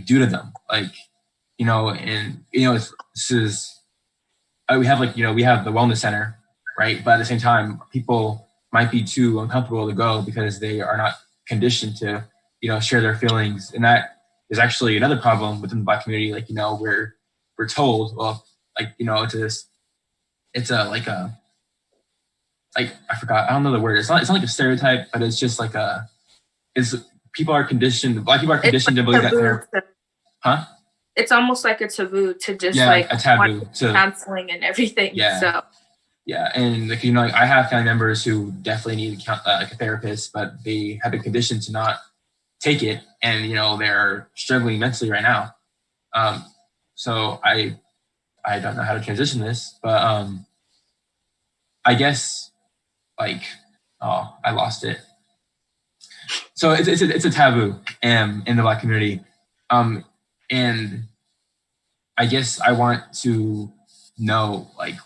do to them? This is we have we have the wellness center, right? But at the same time, people might be too uncomfortable to go because they are not conditioned to share their feelings, and that is actually another problem within the Black community. We're told, well, it's a I forgot, I don't know the word. It's not like a stereotype, but it's just people are conditioned. Black people are conditioned to believe that they're, huh? It's almost like a taboo to just a taboo to counseling and everything. Yeah. So yeah, and I have family members who definitely need a therapist, but they have been conditioned to not take it, and they're struggling mentally right now. So I don't know how to transition this, but I guess Oh, I lost it. So it's a taboo in the Black community. And I guess I want to know, like,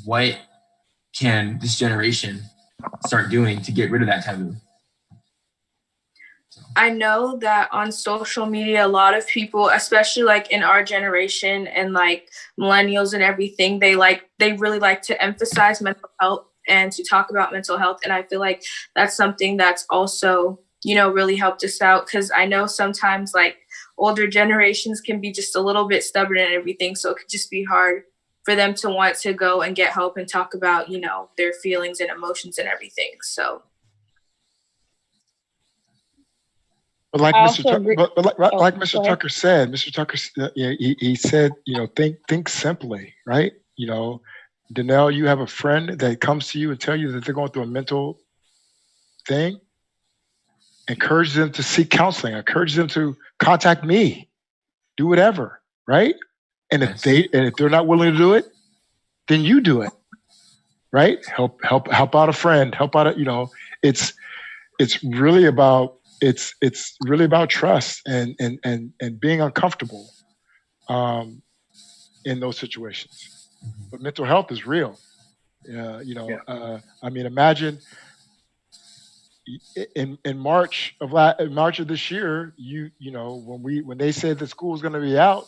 what can this generation start doing to get rid of that taboo? I know that on social media, a lot of people, especially like in our generation and like millennials and everything, they really like to emphasize mental health and to talk about mental health. And I feel like that's something that's also, you know, really helped us out, because I know sometimes like older generations can be just a little bit stubborn and everything. So it could just be hard for them to want to go and get help and talk about, you know, their feelings and emotions and everything. So. But like I Mr. also agree. Like Go Mr. ahead. Tucker said, he said, you know, think simply, right? You know, Danelle, you have a friend that comes to you and tell you that they're going through a mental thing. Encourage them to seek counseling. Encourage them to contact me. Do whatever, right? And if they're not willing to do it, then you do it, right? Help out a friend. Help out you know. It's really about. It's really about trust and being uncomfortable in those situations. But mental health is real. You know, yeah. I mean, imagine in March of this year, you know, when they said the school was going to be out,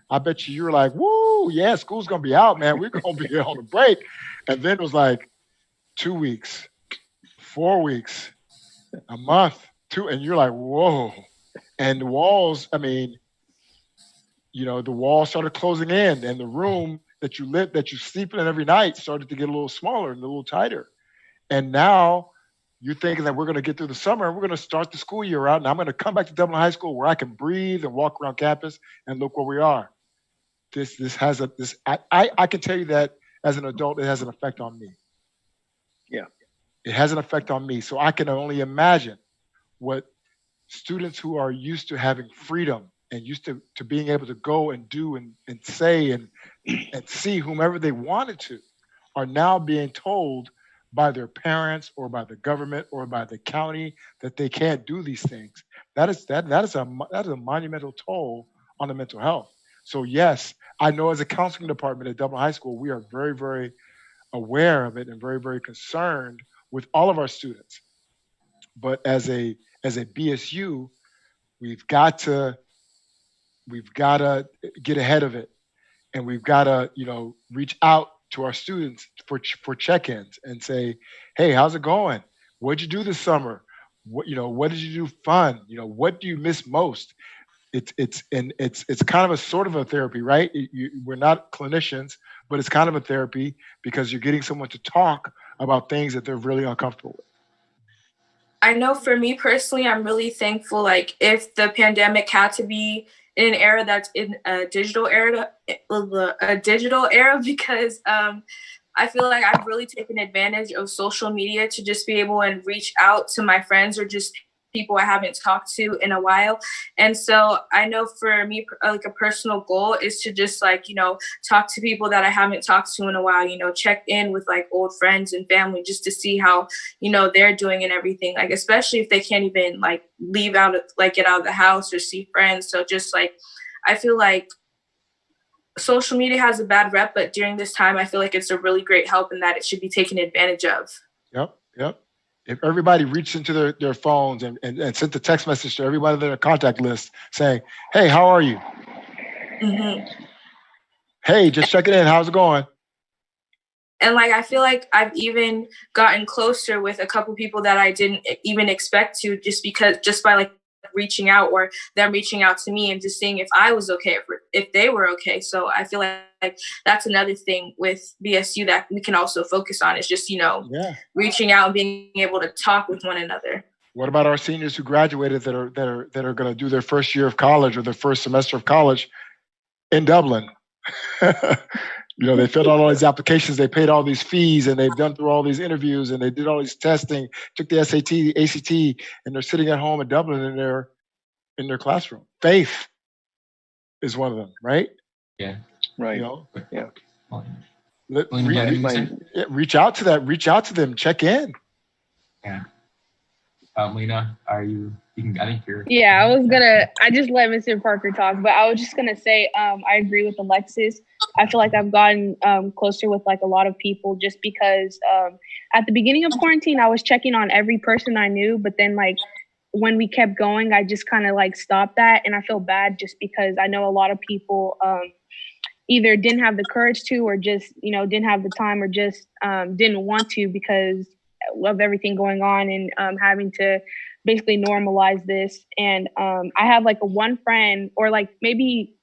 I bet you were like, "Woo, yeah, school's going to be out, man. We're going to be on a break." And then it was like 2 weeks, 4 weeks, a month. And you're like, whoa. And the walls, I mean, you know, the walls started closing in, and the room that you sleep in every night started to get a little smaller and a little tighter. And now you're thinking that we're going to get through the summer and we're going to start the school year out, and I'm going to come back to Dublin High School where I can breathe and walk around campus, and look where we are. I can tell you that as an adult, it has an effect on me. Yeah. It has an effect on me. So I can only imagine what students who are used to having freedom and used to being able to go and do and say and see whomever they wanted to are now being told by their parents or by the government or by the county that they can't do these things. That is a monumental toll on the mental health. So yes, I know as a counseling department at Dublin High School, we are very, very aware of it and very, very concerned with all of our students. But as a BSU, we've got to get ahead of it, and we've got to, you know, reach out to our students for check-ins and say, hey, how's it going? What'd you do this summer? What did you do fun? You know, what do you miss most? It's kind of a sort of a therapy, right? We're not clinicians, but it's kind of a therapy because you're getting someone to talk about things that they're really uncomfortable with. I know for me personally, I'm really thankful, like, if the pandemic had to be in an era that's in a digital era, because I feel like I've really taken advantage of social media to just be able and reach out to my friends or just people I haven't talked to in a while. And so I know for me, like, a personal goal is to just, like, you know, talk to people that I haven't talked to in a while, you know, check in with like old friends and family just to see how, you know, they're doing and everything, like, especially if they can't even like get out of the house or see friends. So just like, I feel like social media has a bad rep, but during this time, I feel like it's a really great help and that it should be taken advantage of. Yep. If everybody reached into their phones and sent a text message to everybody on their contact list saying, hey, how are you? Mm-hmm. Hey, just checking in. How's it going? And like, I feel like I've even gotten closer with a couple people that I didn't even expect to, just by like reaching out, or them reaching out to me and just seeing if I was okay, if they were okay. So I feel like that's another thing with BSU that we can also focus on, is just, you know, reaching out and being able to talk with one another. What about our seniors who graduated that are going to do their first year of college or their first semester of college in Dublin? You know, they filled out all these applications, they paid all these fees, and they've done through all these interviews, and they did all these testing, took the SAT, ACT, and they're sitting at home in Dublin in their classroom. Faith is one of them, right? Yeah. Right. You know? Yeah. Reach out to them, check in. Yeah. Lena, you can, I think you're. Yeah, I just let Mr. Parker talk, but I was just gonna say, I agree with Alexis. I feel like I've gotten closer with like a lot of people just because at the beginning of quarantine, I was checking on every person I knew, but then like when we kept going, I just kind of like stopped that. And I feel bad just because I know a lot of people either didn't have the courage to, or just, didn't have the time, or just didn't want to because of everything going on and having to basically normalize this. And I have like a one friend, or like maybe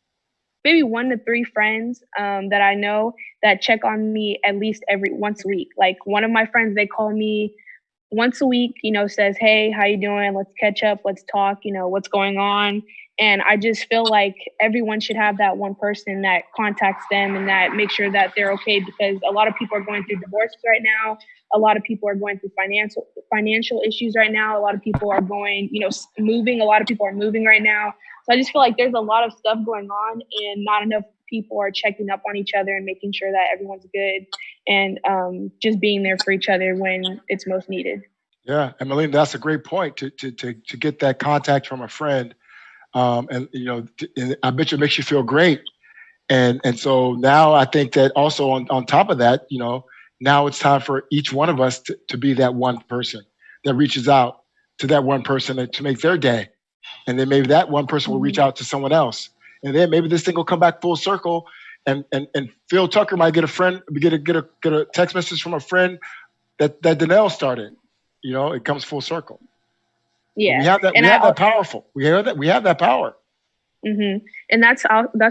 1 to 3 friends that I know that check on me at least once a week. Like one of my friends, they call me once a week, says, "Hey, how you doing? Let's catch up. Let's talk, what's going on." And I just feel like everyone should have that one person that contacts them and that makes sure that they're okay, because a lot of people are going through divorces right now. A lot of people are going through financial issues right now. A lot of people are going, moving. A lot of people are moving right now. So I just feel like there's a lot of stuff going on, and not enough people are checking up on each other and making sure that everyone's good, and just being there for each other when it's most needed. Yeah, and Melina, that's a great point to get that contact from a friend, and I bet you it makes you feel great, and so now I think that also on top of that, now it's time for each one of us to be that one person that reaches out to that one person to make their day, and then maybe that one person will reach out to someone else, and then maybe this thing will come back full circle, and Phil Tucker might get a text message from a friend that Danelle started. It comes full circle. Yeah, we have that. We have that power. Mm-hmm. And that's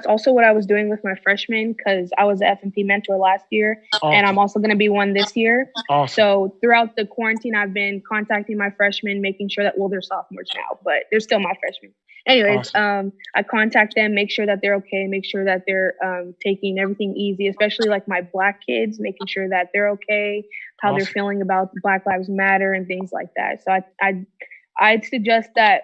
also what I was doing with my freshmen, because I was the F&P mentor last year, and I'm also going to be one this year. Awesome. So throughout the quarantine, I've been contacting my freshmen, making sure that, they're sophomores now, but they're still my freshmen. Anyways, awesome. I contact them, make sure that they're okay, make sure that they're taking everything easy, especially like my Black kids, making sure that they're okay, how awesome. they're feeling about Black Lives Matter and things like that. So I'd suggest that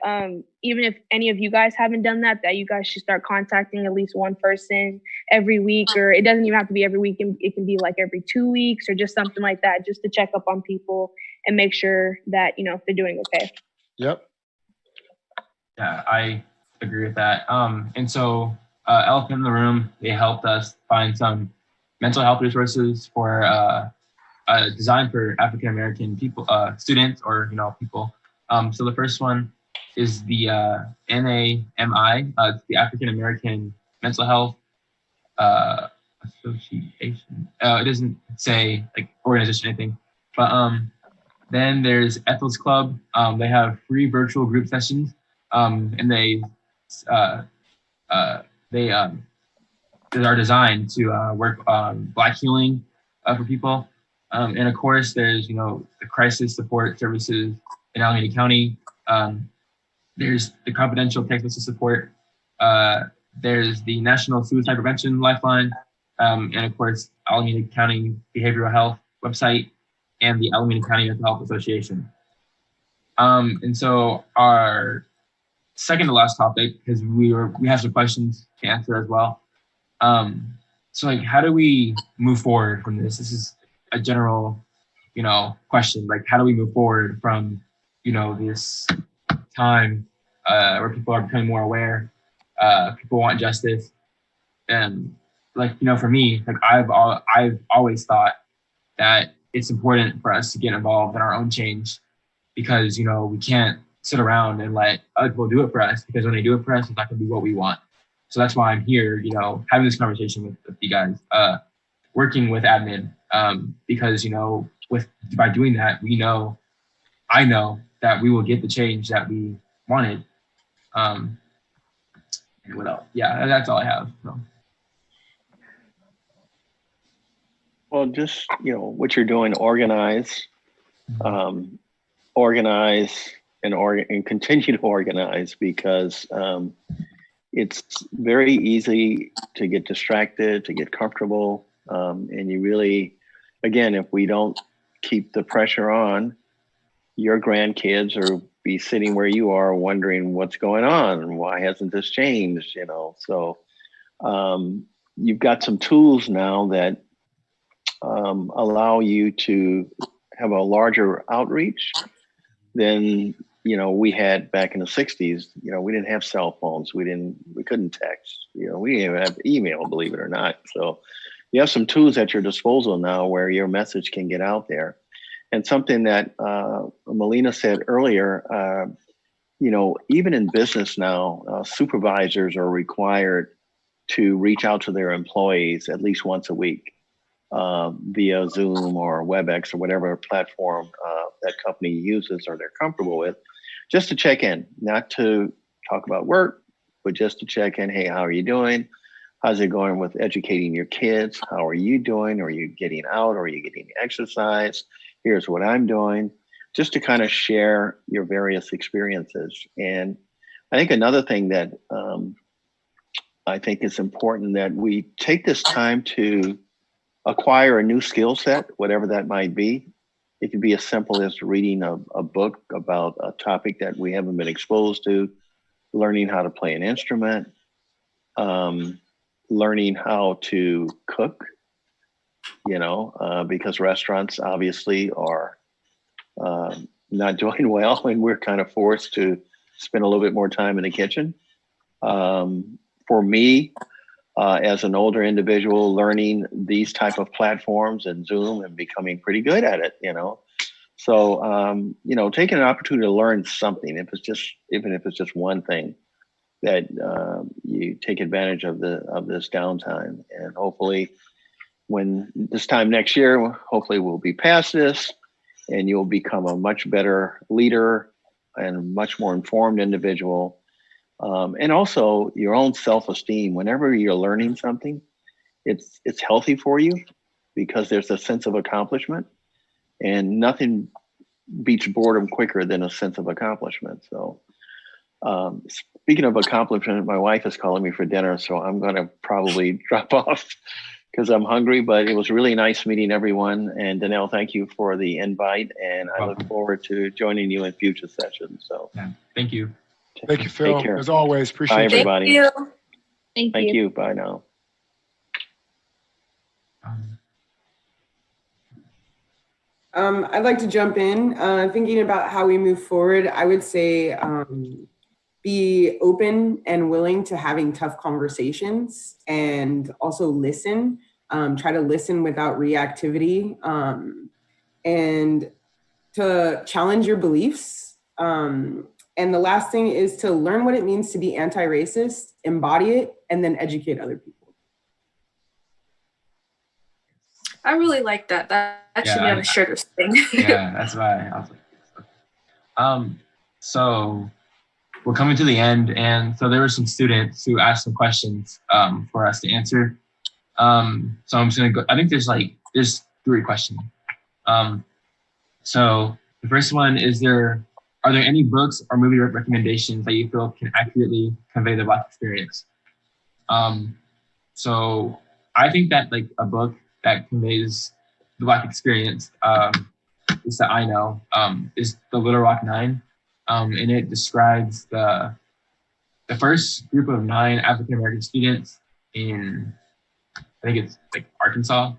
even if any of you guys haven't done that you guys should start contacting at least one person every week, or it doesn't even have to be every week. It can be like every 2 weeks or just something like that, just to check up on people and make sure that, they're doing okay. Yep. Yeah, I agree with that. And so Elephant in the Room, they helped us find some mental health resources for designed for African-American people, students, or, people. So the first one is the NAMI, it's the African American Mental Health Association. It doesn't say like organization or anything, but then there's Ethel's Club. They have free virtual group sessions, and they are designed to work on Black healing for people. And of course, there's the crisis support services in Alameda County. There's the confidential text message support. There's the National Suicide Prevention Lifeline, and of course, Alameda County Behavioral Health website, and the Alameda County Mental Health Association. And so our second to last topic, because we have some questions to answer as well. So like, how do we move forward from this? This is a general, question. Like, how do we move forward from, this time where people are becoming more aware, people want justice, and like, for me, like I've always thought that it's important for us to get involved in our own change, because we can't sit around and let other people do it for us, because when they do it for us, it's not going to be what we want. So that's why I'm here, having this conversation with you guys, working with admin, because by doing that, I know that we will get the change that we wanted. And what else? Yeah, that's all I have. So. Well, just what you're doing, organize and continue to organize, because it's very easy to get distracted, to get comfortable, and you really, again, if we don't keep the pressure on, your grandkids are be sitting where you are wondering what's going on and why hasn't this changed, So you've got some tools now that allow you to have a larger outreach than, you know, we had back in the 60s. You know, we didn't have cell phones. We couldn't text. You know, we didn't even have email, believe it or not. So you have some tools at your disposal now where your message can get out there. And something that Melina said earlier, you know, even in business now, supervisors are required to reach out to their employees at least once a week via Zoom or WebEx or whatever platform that company uses or they're comfortable with, just to check in, not to talk about work, but just to check in. Hey, how are you doing? How's it going with educating your kids? How are you doing? Are you getting out? Are you getting exercise? Here's what I'm doing. Just to kind of share your various experiences. And I think another thing that I think is important that we take this time to acquire a new skill set, whatever that might be. It can be as simple as reading a book about a topic that we haven't been exposed to, learning how to play an instrument, learning how to cook, you know, because restaurants obviously are not doing well, and we're kind of forced to spend a little bit more time in the kitchen. For me, as an older individual, learning these type of platforms and Zoom and becoming pretty good at it, you know. So, you know, taking an opportunity to learn something, even if it's just one thing, that you take advantage of this downtime, and hopefully, when this time next year, hopefully we'll be past this, and you'll become a much better leader and much more informed individual. And also your own self-esteem. Whenever you're learning something, it's healthy for you because there's a sense of accomplishment, and nothing beats boredom quicker than a sense of accomplishment. So speaking of accomplishment, my wife is calling me for dinner, so I'm going to probably drop off because I'm hungry, but it was really nice meeting everyone. And Danelle, thank you for the invite, and I look forward to joining you in future sessions. So yeah, thank you. Thank you, Phil. Take care. As always, appreciate Bye, you. everybody. Thank you. Thank you. Bye now. I'd like to jump in. Thinking about how we move forward, I would say be open and willing to having tough conversations, and also listen. Try to listen without reactivity, and to challenge your beliefs. And the last thing is to learn what it means to be anti-racist, embody it, and then educate other people. I really like that. That should be on a shirt or something. Yeah, that's why I was like, so we're coming to the end, and so there were some students who asked some questions for us to answer. So I'm just gonna go. I think there's 3 questions. So the first one is are there any books or movie recommendations that you feel can accurately convey the Black experience? So I think that like a book that conveys the Black experience, at least that I know, is The Little Rock Nine. And it describes the first group of 9 African-American students in, I think it's like Arkansas,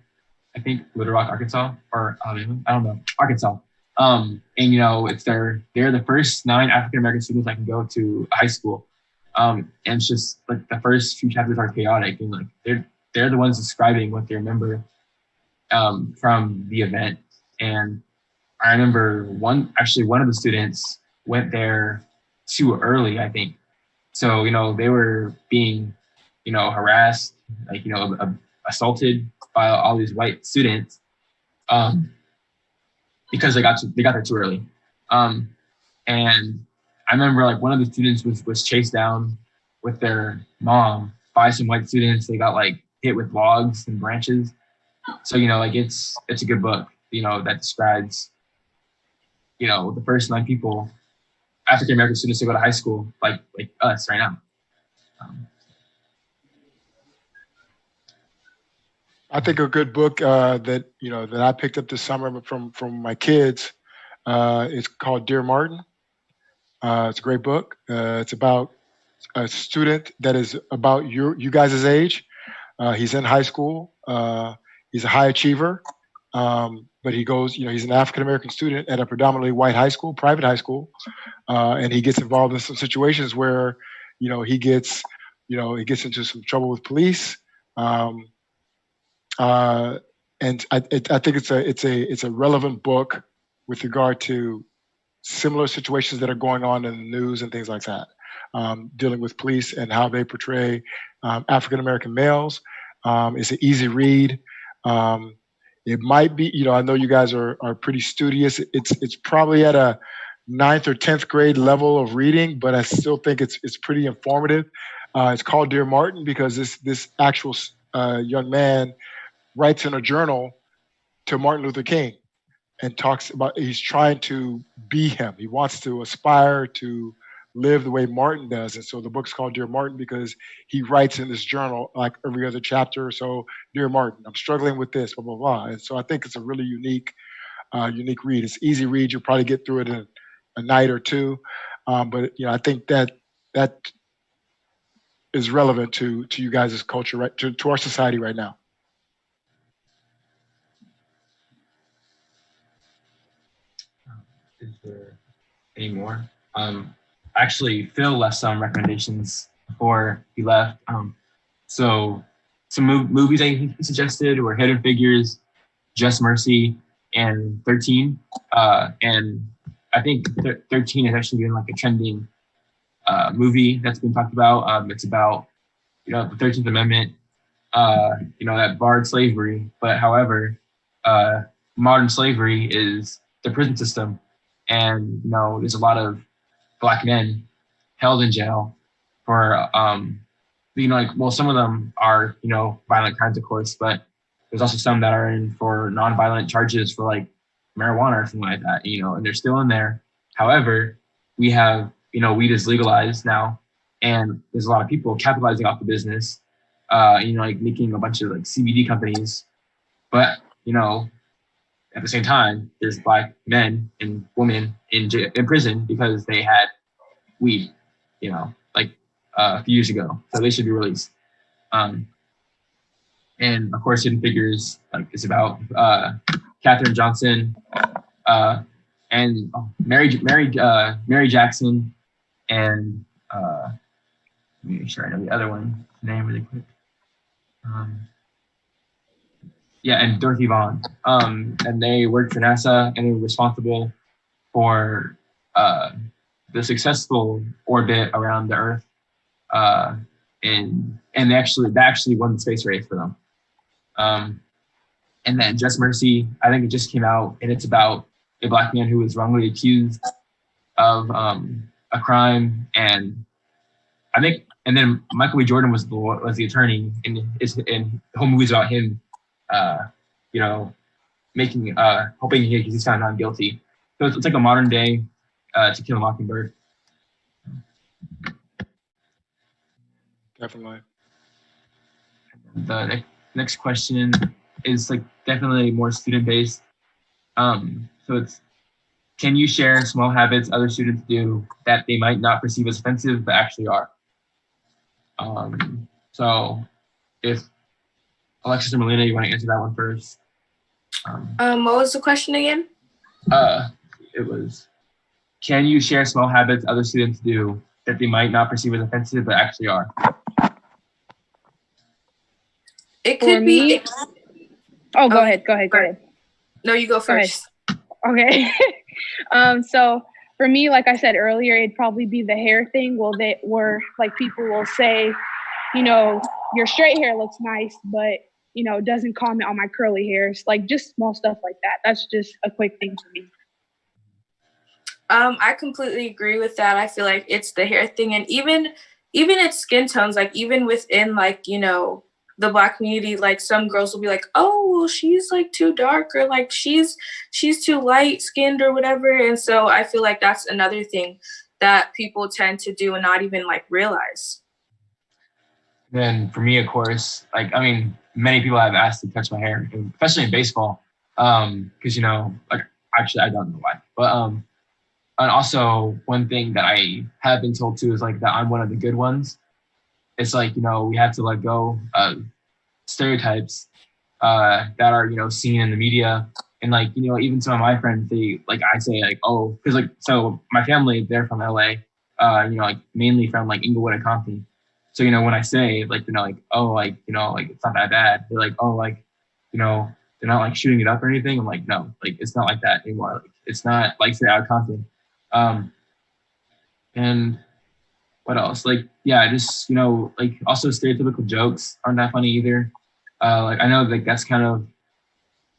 Little Rock, Arkansas, or Alabama, I don't know, Arkansas. And you know, they're the first 9 African-American students that can go to high school. And it's just like the first few chapters are chaotic, and like they're the ones describing what they remember from the event. And I remember one of the students went there too early, I think. So, you know, they were being, you know, harassed, like, you know, assaulted by all these white students because they got there too early. And I remember like one of the students was chased down with their mom by some white students. They got like hit with logs and branches. So, you know, like it's a good book, you know, that describes, you know, the first 9 people, African-American students to go to high school, like us right now. I think a good book that I picked up this summer from my kids is called Dear Martin. It's a great book. It's about a student that is about you guys' age. He's in high school. He's a high achiever. but he goes, he's an African-American student at a predominantly white high school, private high school. And he gets involved in some situations where, he gets into some trouble with police. And I think it's a relevant book with regard to similar situations that are going on in the news and things like that, dealing with police and how they portray African-American males. It's an easy read. It might be, I know you guys are pretty studious. It's probably at a 9th or 10th grade level of reading, but I still think it's pretty informative. It's called Dear Martin because this actual young man writes in a journal to Martin Luther King and talks about he's trying to be him. He wants to aspire to live the way Martin does. And so the book's called Dear Martin because he writes in this journal like every other chapter. So, Dear Martin, I'm struggling with this, blah, blah, blah. And so I think it's a really unique read. It's easy read. You'll probably get through it in a night or two. But I think that is relevant to you guys' culture, right? To our society right now. Is there any more? Actually, Phil left some recommendations before he left. So some movies that he suggested were Hidden Figures, Just Mercy, and 13. And I think 13 has actually been like a trending movie that's been talked about. It's about, the 13th Amendment, that barred slavery. But however, modern slavery is the prison system. And, there's a lot of Black men held in jail for, some of them are, violent crimes, of course, but there's also some that are in for nonviolent charges for like marijuana or something like that, and they're still in there. However, we have, weed is legalized now, and there's a lot of people capitalizing off the business, making a bunch of like CBD companies. But, at the same time, there's Black men and women in prison because they had weed, a few years ago. So they should be released. And of course, Hidden Figures, it's about Katherine Johnson and Mary Jackson, and let me make sure I know the other one's name really quick. And Dorothy Vaughan. And they worked for NASA, and they were responsible for the successful orbit around the Earth. And they actually won the space race for them. And then Just Mercy, I think it just came out, and it's about a Black man who was wrongly accused of a crime, and then Michael B. Jordan was the attorney, and the whole movie's about him, hoping he's found not guilty. So it's like a modern day To Kill a Mockingbird. Definitely. The next question is definitely more student based. So it's, can you share small habits other students do that they might not perceive as offensive but actually are? So if Alexis or Melina, you want to answer that one first? What was the question again? It was, can you share small habits other students do that they might not perceive as offensive but actually are? It could be. Oh, go ahead. No, you go first. Okay. So for me, like I said earlier, it'd probably be the hair thing. Where people will say, your straight hair looks nice, but doesn't comment on my curly hairs. Just small stuff like that. That's just a quick thing for me. I completely agree with that. I feel like it's the hair thing, and even it's skin tones. Even within the Black community, some girls will be like, oh, well, she's too dark, or she's too light skinned or whatever. And so I feel like that's another thing that people tend to do and not even realize. Then for me, of course, many people have asked to touch my hair, especially in baseball, because actually I don't know why, but and also one thing that I have been told too is that I'm one of the good ones. It's we have to let go of stereotypes that are, you know, seen in the media. And like, you know, even some of my friends, they like, I say like, oh, because like, so my family, they're from LA, you know, like mainly from like Inglewood and Compton. So, you know, when I say like, you know, like, oh, like, you know, like it's not that bad. They're like, oh, like, you know, they're not like shooting it up or anything. I'm like, no, like it's not like that anymore. Like, it's not like straight out of Compton. And what else? Like, yeah, just, you know, like also stereotypical jokes aren't that funny either. Like I know like that's kind of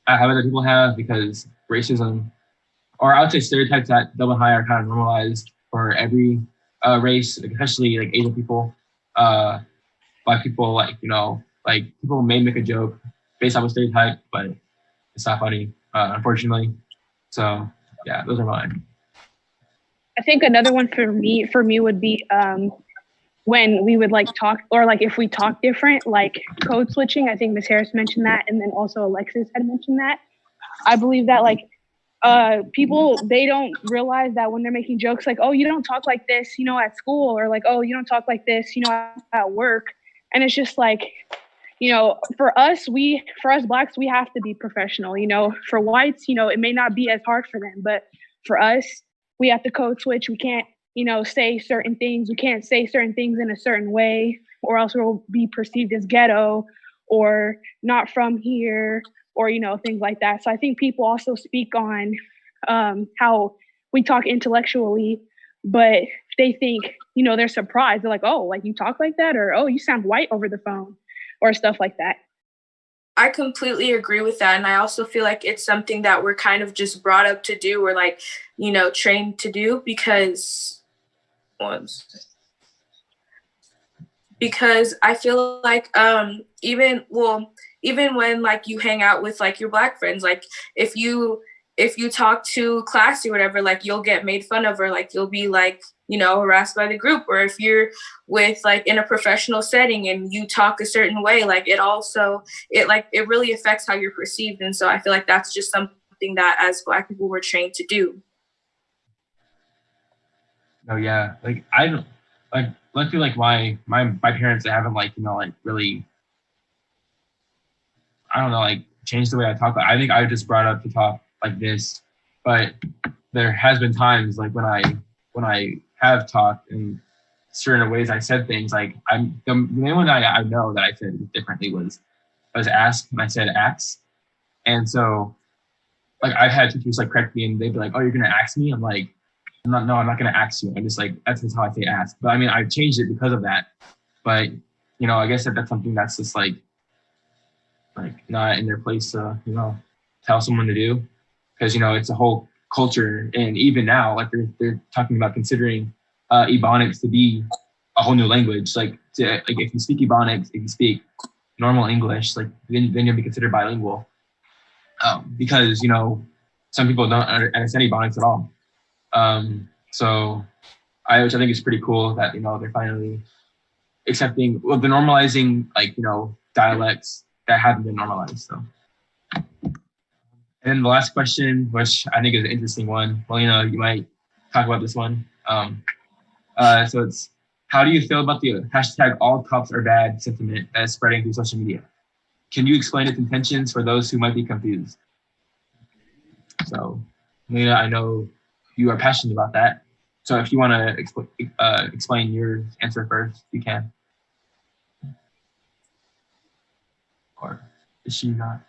a habit that people have because racism, or I would say stereotypes that double high are kind of normalized for every race, like, especially like Asian people, Black people, like, you know, like people may make a joke based off a stereotype, but it's not funny, unfortunately. So yeah, those are mine. I think another one for me would be when we would like talk, or like if we talk different, like code switching. I think Ms. Harris mentioned that, and then also Alexis had mentioned that. I believe that like people, they don't realize that when they're making jokes like, oh, you don't talk like this, you know, at school, or like, oh, you don't talk like this, you know, at work. And it's just like, you know, for us Blacks, we have to be professional. You know, for whites, you know, it may not be as hard for them, but for us, we have to code switch. We can't, you know, say certain things. We can't say certain things in a certain way, or else we'll be perceived as ghetto or not from here, or, you know, things like that. So I think people also speak on how we talk intellectually, but they think, you know, they're surprised. They're like, oh, like you talk like that, or oh, you sound white over the phone, or stuff like that. I completely agree with that. And I also feel like it's something that we're kind of just brought up to do, or like, you know, trained to do, because I feel like even when like you hang out with like your Black friends, like if you talk too classy or whatever, like you'll get made fun of, or like you'll be like, you know, harassed by the group. Or if you're with like in a professional setting and you talk a certain way, like it really affects how you're perceived. And so I feel like that's just something that as Black people we're trained to do. Oh yeah, like I don't like. Luckily, like my parents, they haven't like, you know, like really, I don't know, like changed the way I talk. I think I just brought up to talk like this, but there has been times like when I have talked in certain ways, I said things like the main one that I know that I said differently was ask, and I said ax. And so like I've had teachers like correct me, and they'd be like, oh, you're gonna ask me? I'm like, I'm not gonna ask you. I'm just like, that's just how I say ask. But I mean, I changed it because of that. But you know, I guess that's something that's just like not in their place to, you know, tell someone to do, because, you know, it's a whole culture. And even now, like they're talking about considering Ebonics to be a whole new language. Like if you speak Ebonics, if you speak normal English, like then you'll be considered bilingual. Because, you know, some people don't understand Ebonics at all. So which I think is pretty cool that, you know, they're finally accepting, well, they're normalizing, like, you know, dialects that haven't been normalized. So, and then the last question, which I think is an interesting one. Well, you know, you might talk about this one. So it's, how do you feel about the hashtag all cops are bad sentiment that is spreading through social media? Can you explain its intentions for those who might be confused? So, Lena, I know you are passionate about that. So if you want to explain your answer first, you can. Or is she not?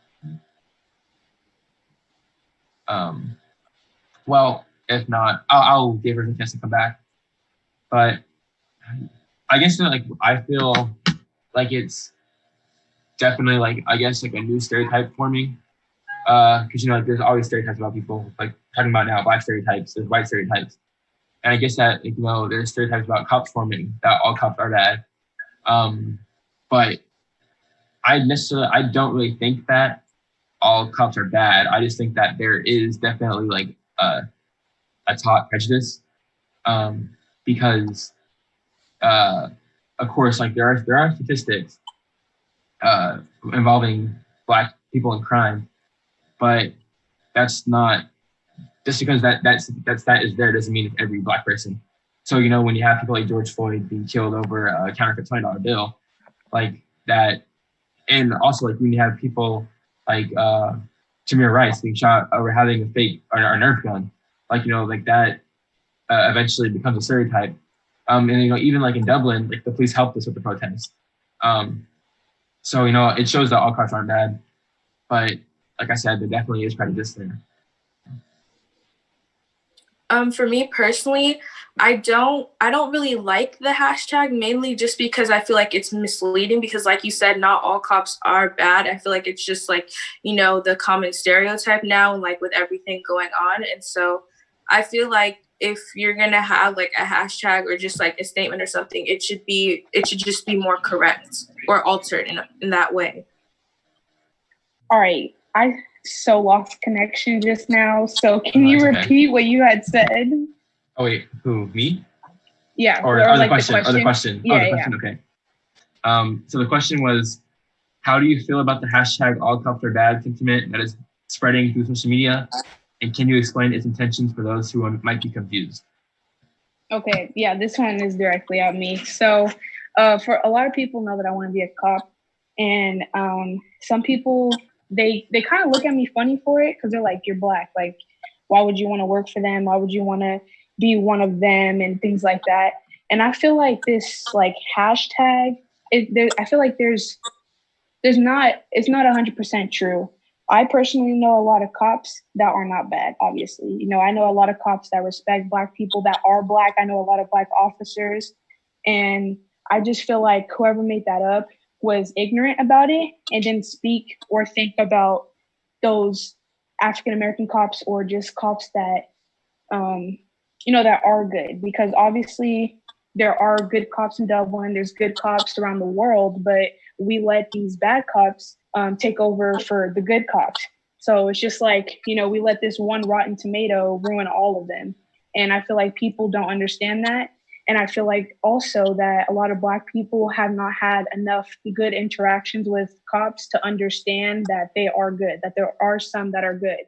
Well, if not, I'll give her a chance to come back. But I guess, like, I feel like it's definitely, like, I guess, like a new stereotype forming. Because, you know, like, there's always stereotypes about people, like talking about now, Black stereotypes, there's white stereotypes. And I guess that, like, you know, there's stereotypes about cops forming, that all cops are bad. But I don't really think that all cops are bad. I just think that there is definitely like a taught prejudice, because of course, like there are statistics involving Black people in crime, but that's not, just because that is there doesn't mean it's every Black person. So, you know, when you have people like George Floyd being killed over a counterfeit $20 bill, like that, and also like when you have people like Tamir Rice being shot over having a fake or a Nerf gun, like like that eventually becomes a stereotype. And even like in Dublin, like the police helped us with the protest. So it shows that all cops aren't bad, but like I said, there definitely is prejudice there. For me personally, I don't really like the hashtag, mainly just because I feel like it's misleading, because like you said, not all cops are bad. I feel like it's just like, the common stereotype now, and like with everything going on. And so I feel like if you're going to have like a hashtag or just like a statement or something, it should just be more correct or altered in that way. All right. I so lost connection just now. So can you repeat what you had said? Oh wait, who, me? Yeah. Or like the question. Oh, the question. Yeah, oh, the question. Okay. So the question was, how do you feel about the hashtag all cops are bad sentiment that is spreading through social media? And can you explain its intentions for those who might be confused? Okay. Yeah, this one is directly at me. So for a lot of people know that I want to be a cop. And some people, they kind of look at me funny for it, because they're like, you're Black. Like, why would you want to work for them? Why would you want to be one of them and things like that? And I feel like this like hashtag, I feel like it's not 100% true. I personally know a lot of cops that are not bad, obviously. I know a lot of cops that respect Black people that are Black. I know a lot of Black officers. And I just feel like whoever made that up was ignorant about it and didn't speak or think about those African-American cops, or just cops that, that are good. Because obviously there are good cops in Dublin, there's good cops around the world, but we let these bad cops take over for the good cops. So it's just like, we let this one rotten tomato ruin all of them. And I feel like people don't understand that. And I feel like also that a lot of Black people have not had enough good interactions with cops to understand that they are good, that there are some that are good.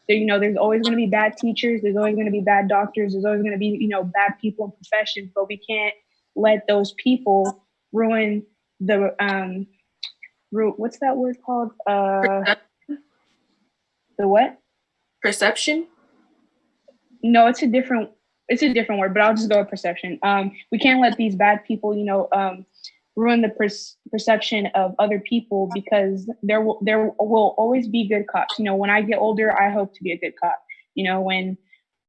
There's always going to be bad teachers. There's always going to be bad doctors. There's always going to be, bad people in professions, but we can't let those people ruin the, what's that word called? The what? Perception? No, it's a different word, but I'll just go with perception. We can't let these bad people, ruin the perception of other people, because there will always be good cops. When I get older, I hope to be a good cop. When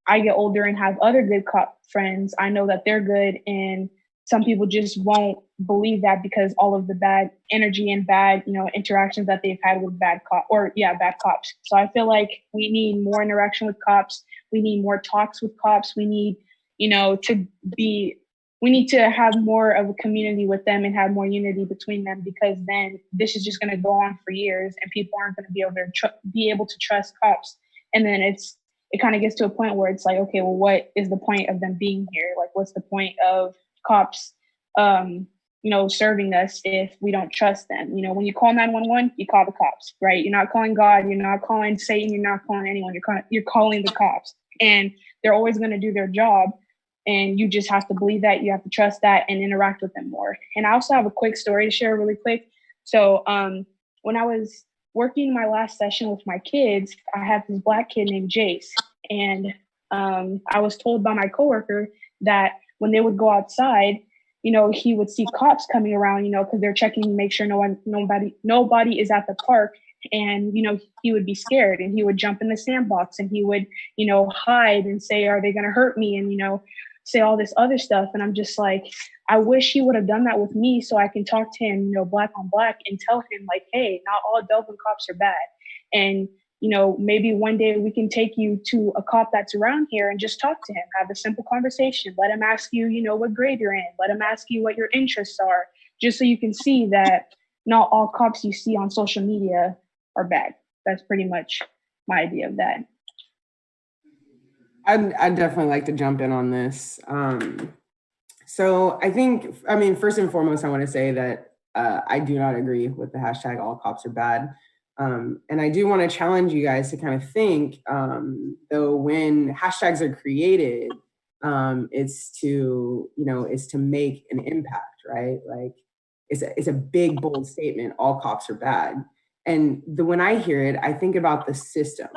I get older and have other good cop friends, I know that they're good, and some people just won't believe that because all of the bad energy and bad, interactions that they've had with bad cops. So I feel like we need more interaction with cops. We need more talks with cops. We need, we need to have more of a community with them and have more unity between them, because then this is just going to go on for years and people aren't going to be able to trust cops. And then it kind of gets to a point where it's like, okay, well, what is the point of them being here? Like, what's the point of cops, serving us if we don't trust them? When you call 911, you call the cops, right? You're not calling God, you're not calling Satan, you're not calling anyone, you're calling the cops, and they're always going to do their job. And you just have to believe that, you have to trust that, and interact with them more. And I also have a quick story to share really quick. So when I was working my last session with my kids, I had this Black kid named Jace. And I was told by my coworker that when they would go outside, he would see cops coming around, because they're checking to make sure nobody is at the park. And, he would be scared, and he would jump in the sandbox, and he would, hide and say, are they going to hurt me? And, say all this other stuff. And I'm just like, I wish he would have done that with me, so I can talk to him, Black on Black, and tell him like, hey, not all Dublin cops are bad. And, maybe one day we can take you to a cop that's around here and just talk to him, have a simple conversation. Let him ask you, what grade you're in. Let him ask you what your interests are, just so you can see that not all cops you see on social media are bad. That's pretty much my idea of that. I'd definitely like to jump in on this. So first and foremost, I want to say that I do not agree with the hashtag all cops are bad. And I do want to challenge you guys to kind of think, though, when hashtags are created, it's to make an impact, right? Like it's a big, bold statement, all cops are bad. And when I hear it, I think about the system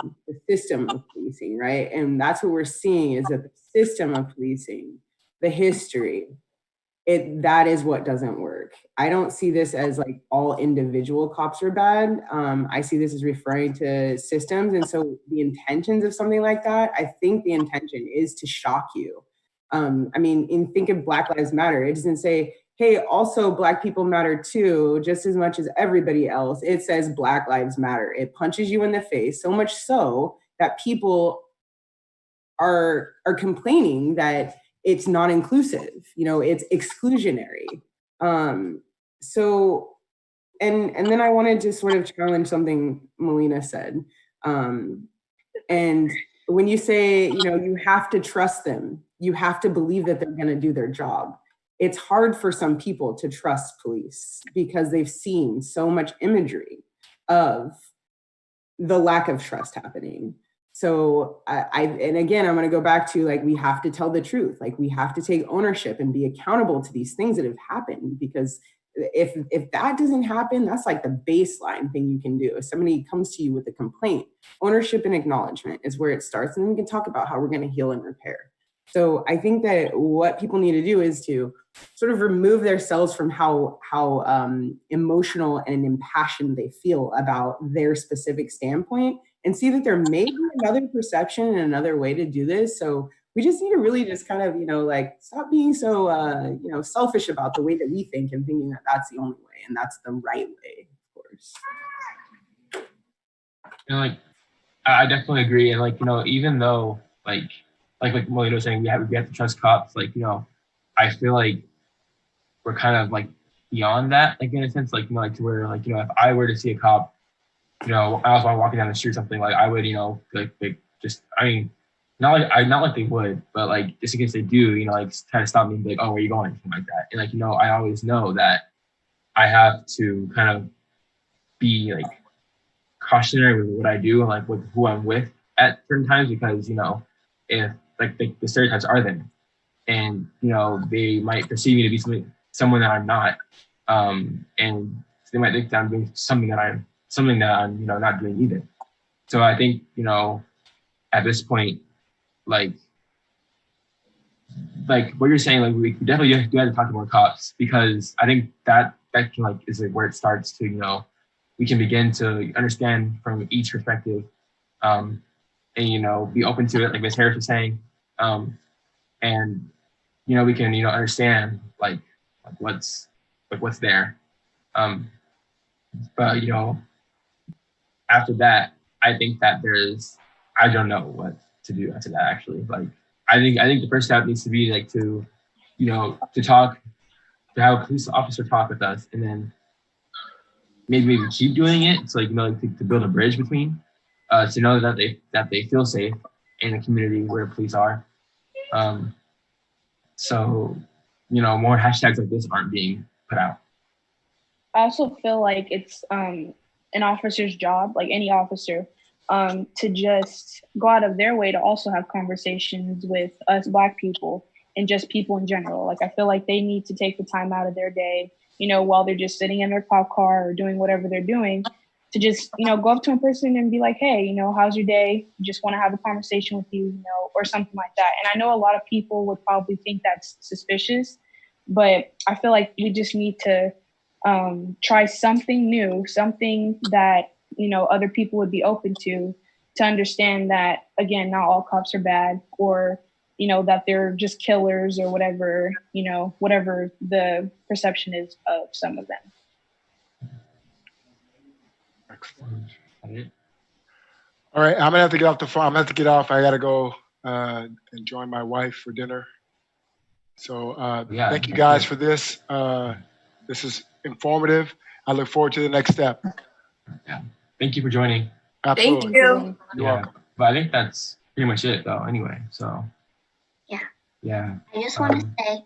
of policing, right? And that's what we're seeing is that the system of policing, the history, that is what doesn't work. I don't see this as like all individual cops are bad. I see this as referring to systems. And so the intentions of something like that, I think the intention is to shock you. I mean, think of Black Lives Matter. It doesn't say, hey, also Black people matter too, just as much as everybody else. It says Black Lives Matter. It punches you in the face, so much so that people are complaining that it's not inclusive, it's exclusionary. So, and then I wanted to sort of challenge something Melina said. And when you say, you have to trust them, you have to believe that they're going to do their job. It's hard for some people to trust police because they've seen so much imagery of the lack of trust happening. So and again, I'm going to go back to like, we have to tell the truth. Like we have to take ownership and be accountable to these things that have happened, because if that doesn't happen, that's like the baseline thing you can do. If somebody comes to you with a complaint, ownership and acknowledgement is where it starts. And then we can talk about how we're going to heal and repair. So I think that what people need to do is to sort of remove themselves from how emotional and impassioned they feel about their specific standpoint, and see that there may be another perception and another way to do this. So we just need to really just kind of, like stop being so, selfish about the way that we think and thinking that that's the only way and that's the right way, of course. Like, I definitely agree. And even though like Melina was saying, we have to trust cops. I feel like we're kind of like beyond that, like in a sense, to where if I were to see a cop, I was walking down the street or something, I would, not like they would, but just in case they do, try to stop me and be like, oh, where are you going? Something like that. And I always know that I have to kind of be cautionary with what I do and with who I'm with at certain times, because if the stereotypes are there, and they might perceive me to be someone that I'm not, and they might think that I'm doing something that I'm not doing either. So I think at this point, like what you're saying, we definitely have to talk to more cops, because I think that can is where it starts to we can begin to understand from each perspective, and be open to it, like Ms. Harris was saying, and we can understand what's there, but after that, I think that I don't know what to do after that. Actually, I think the first step needs to be to have a police officer talk with us, and then maybe keep doing it. So to build a bridge between, to know that they feel safe in a community where police are. So more hashtags like this aren't being put out. I also feel like it's an officer's job, like any officer, to just go out of their way to also have conversations with us Black people and just people in general. I feel like they need to take the time out of their day, while they're just sitting in their cop car or doing whatever they're doing, to just, go up to a person and be like, hey, how's your day? Just want to have a conversation with you, or something like that. And I know a lot of people would probably think that's suspicious, but I feel like we just need to try something new, something that, other people would be open to understand that, again, not all cops are bad, or, that they're just killers or whatever, whatever the perception is of some of them. Excellent. All right, I'm gonna have to get off the phone. I'm gonna have to get off. I gotta go and join my wife for dinner. So thank you guys for this. This is informative. I look forward to the next step. Yeah. Thank you for joining. Absolutely. Thank you. You're welcome. But I think that's pretty much it, though. Anyway, so. Yeah. I just want to say,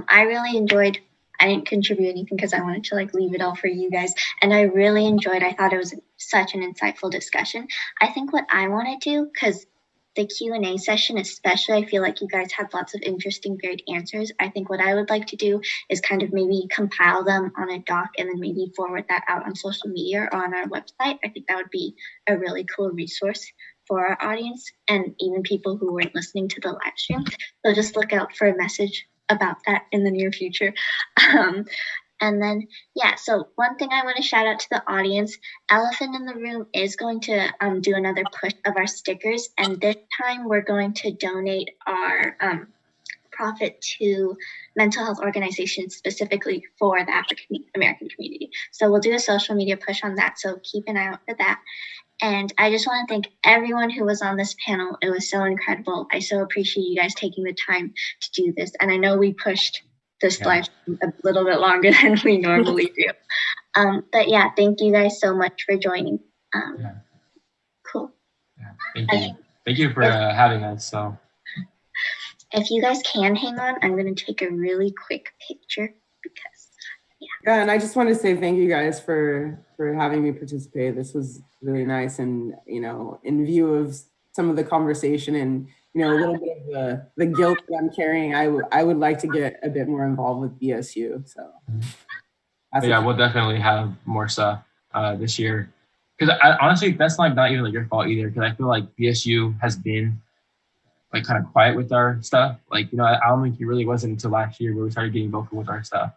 I really enjoyed. I didn't contribute anything because I wanted to leave it all for you guys, and I really enjoyed. I thought it was such an insightful discussion. I think what I want to do, because the Q&A session especially, I feel like you guys had lots of interesting, varied answers. I think what I would like to do is kind of maybe compile them on a doc and then maybe forward that out on social media or on our website. I think that would be a really cool resource for our audience and even people who weren't listening to the live stream. So just look out for a message about that in the near future. And then, yeah, so one thing I want to shout out to the audience, Elephant in the Room is going to do another push of our stickers. And this time we're going to donate our profit to mental health organizations specifically for the African American community. So we'll do a social media push on that. So keep an eye out for that. And I just want to thank everyone who was on this panel. It was so incredible. I so appreciate you guys taking the time to do this. And I know we pushed this live stream a little bit longer than we normally do. But yeah, thank you guys so much for joining. Cool. Yeah, thank you. Thank you for having us. So if you guys can hang on, I'm going to take a really quick picture because, yeah, and I just want to say thank you guys for having me participate. This was really nice, and you know, in view of some of the conversation and you know a little bit of the guilt that I'm carrying, I would like to get a bit more involved with BSU. So yeah, we'll definitely have more stuff this year. Because honestly, that's not even like your fault either. Because I feel like BSU has been like kind of quiet with our stuff. Like, you know, I don't think it really wasn't until last year where we started getting vocal with our stuff.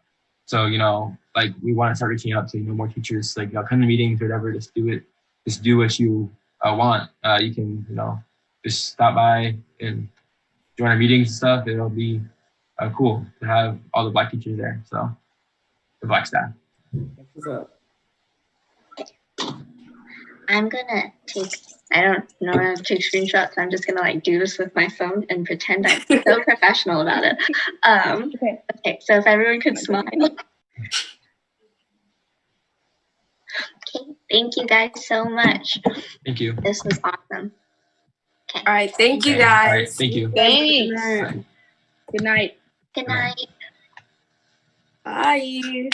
So, you know, like we want to start reaching out to, you know, more teachers, like, you know, come to meetings or whatever, just do it. Just do what you want. You can, you know, just stop by and join our meetings and stuff. It'll be cool to have all the Black teachers there. So the Black staff. What's up? I'm gonna take, I don't know how to take screenshots. I'm just gonna like do this with my phone and pretend I'm so professional about it. Okay, so if everyone could smile. Okay, thank you guys so much. Thank you. This was awesome. Okay. All right, thank you guys. All right, thank you. Thanks. Good night. Good night. Bye.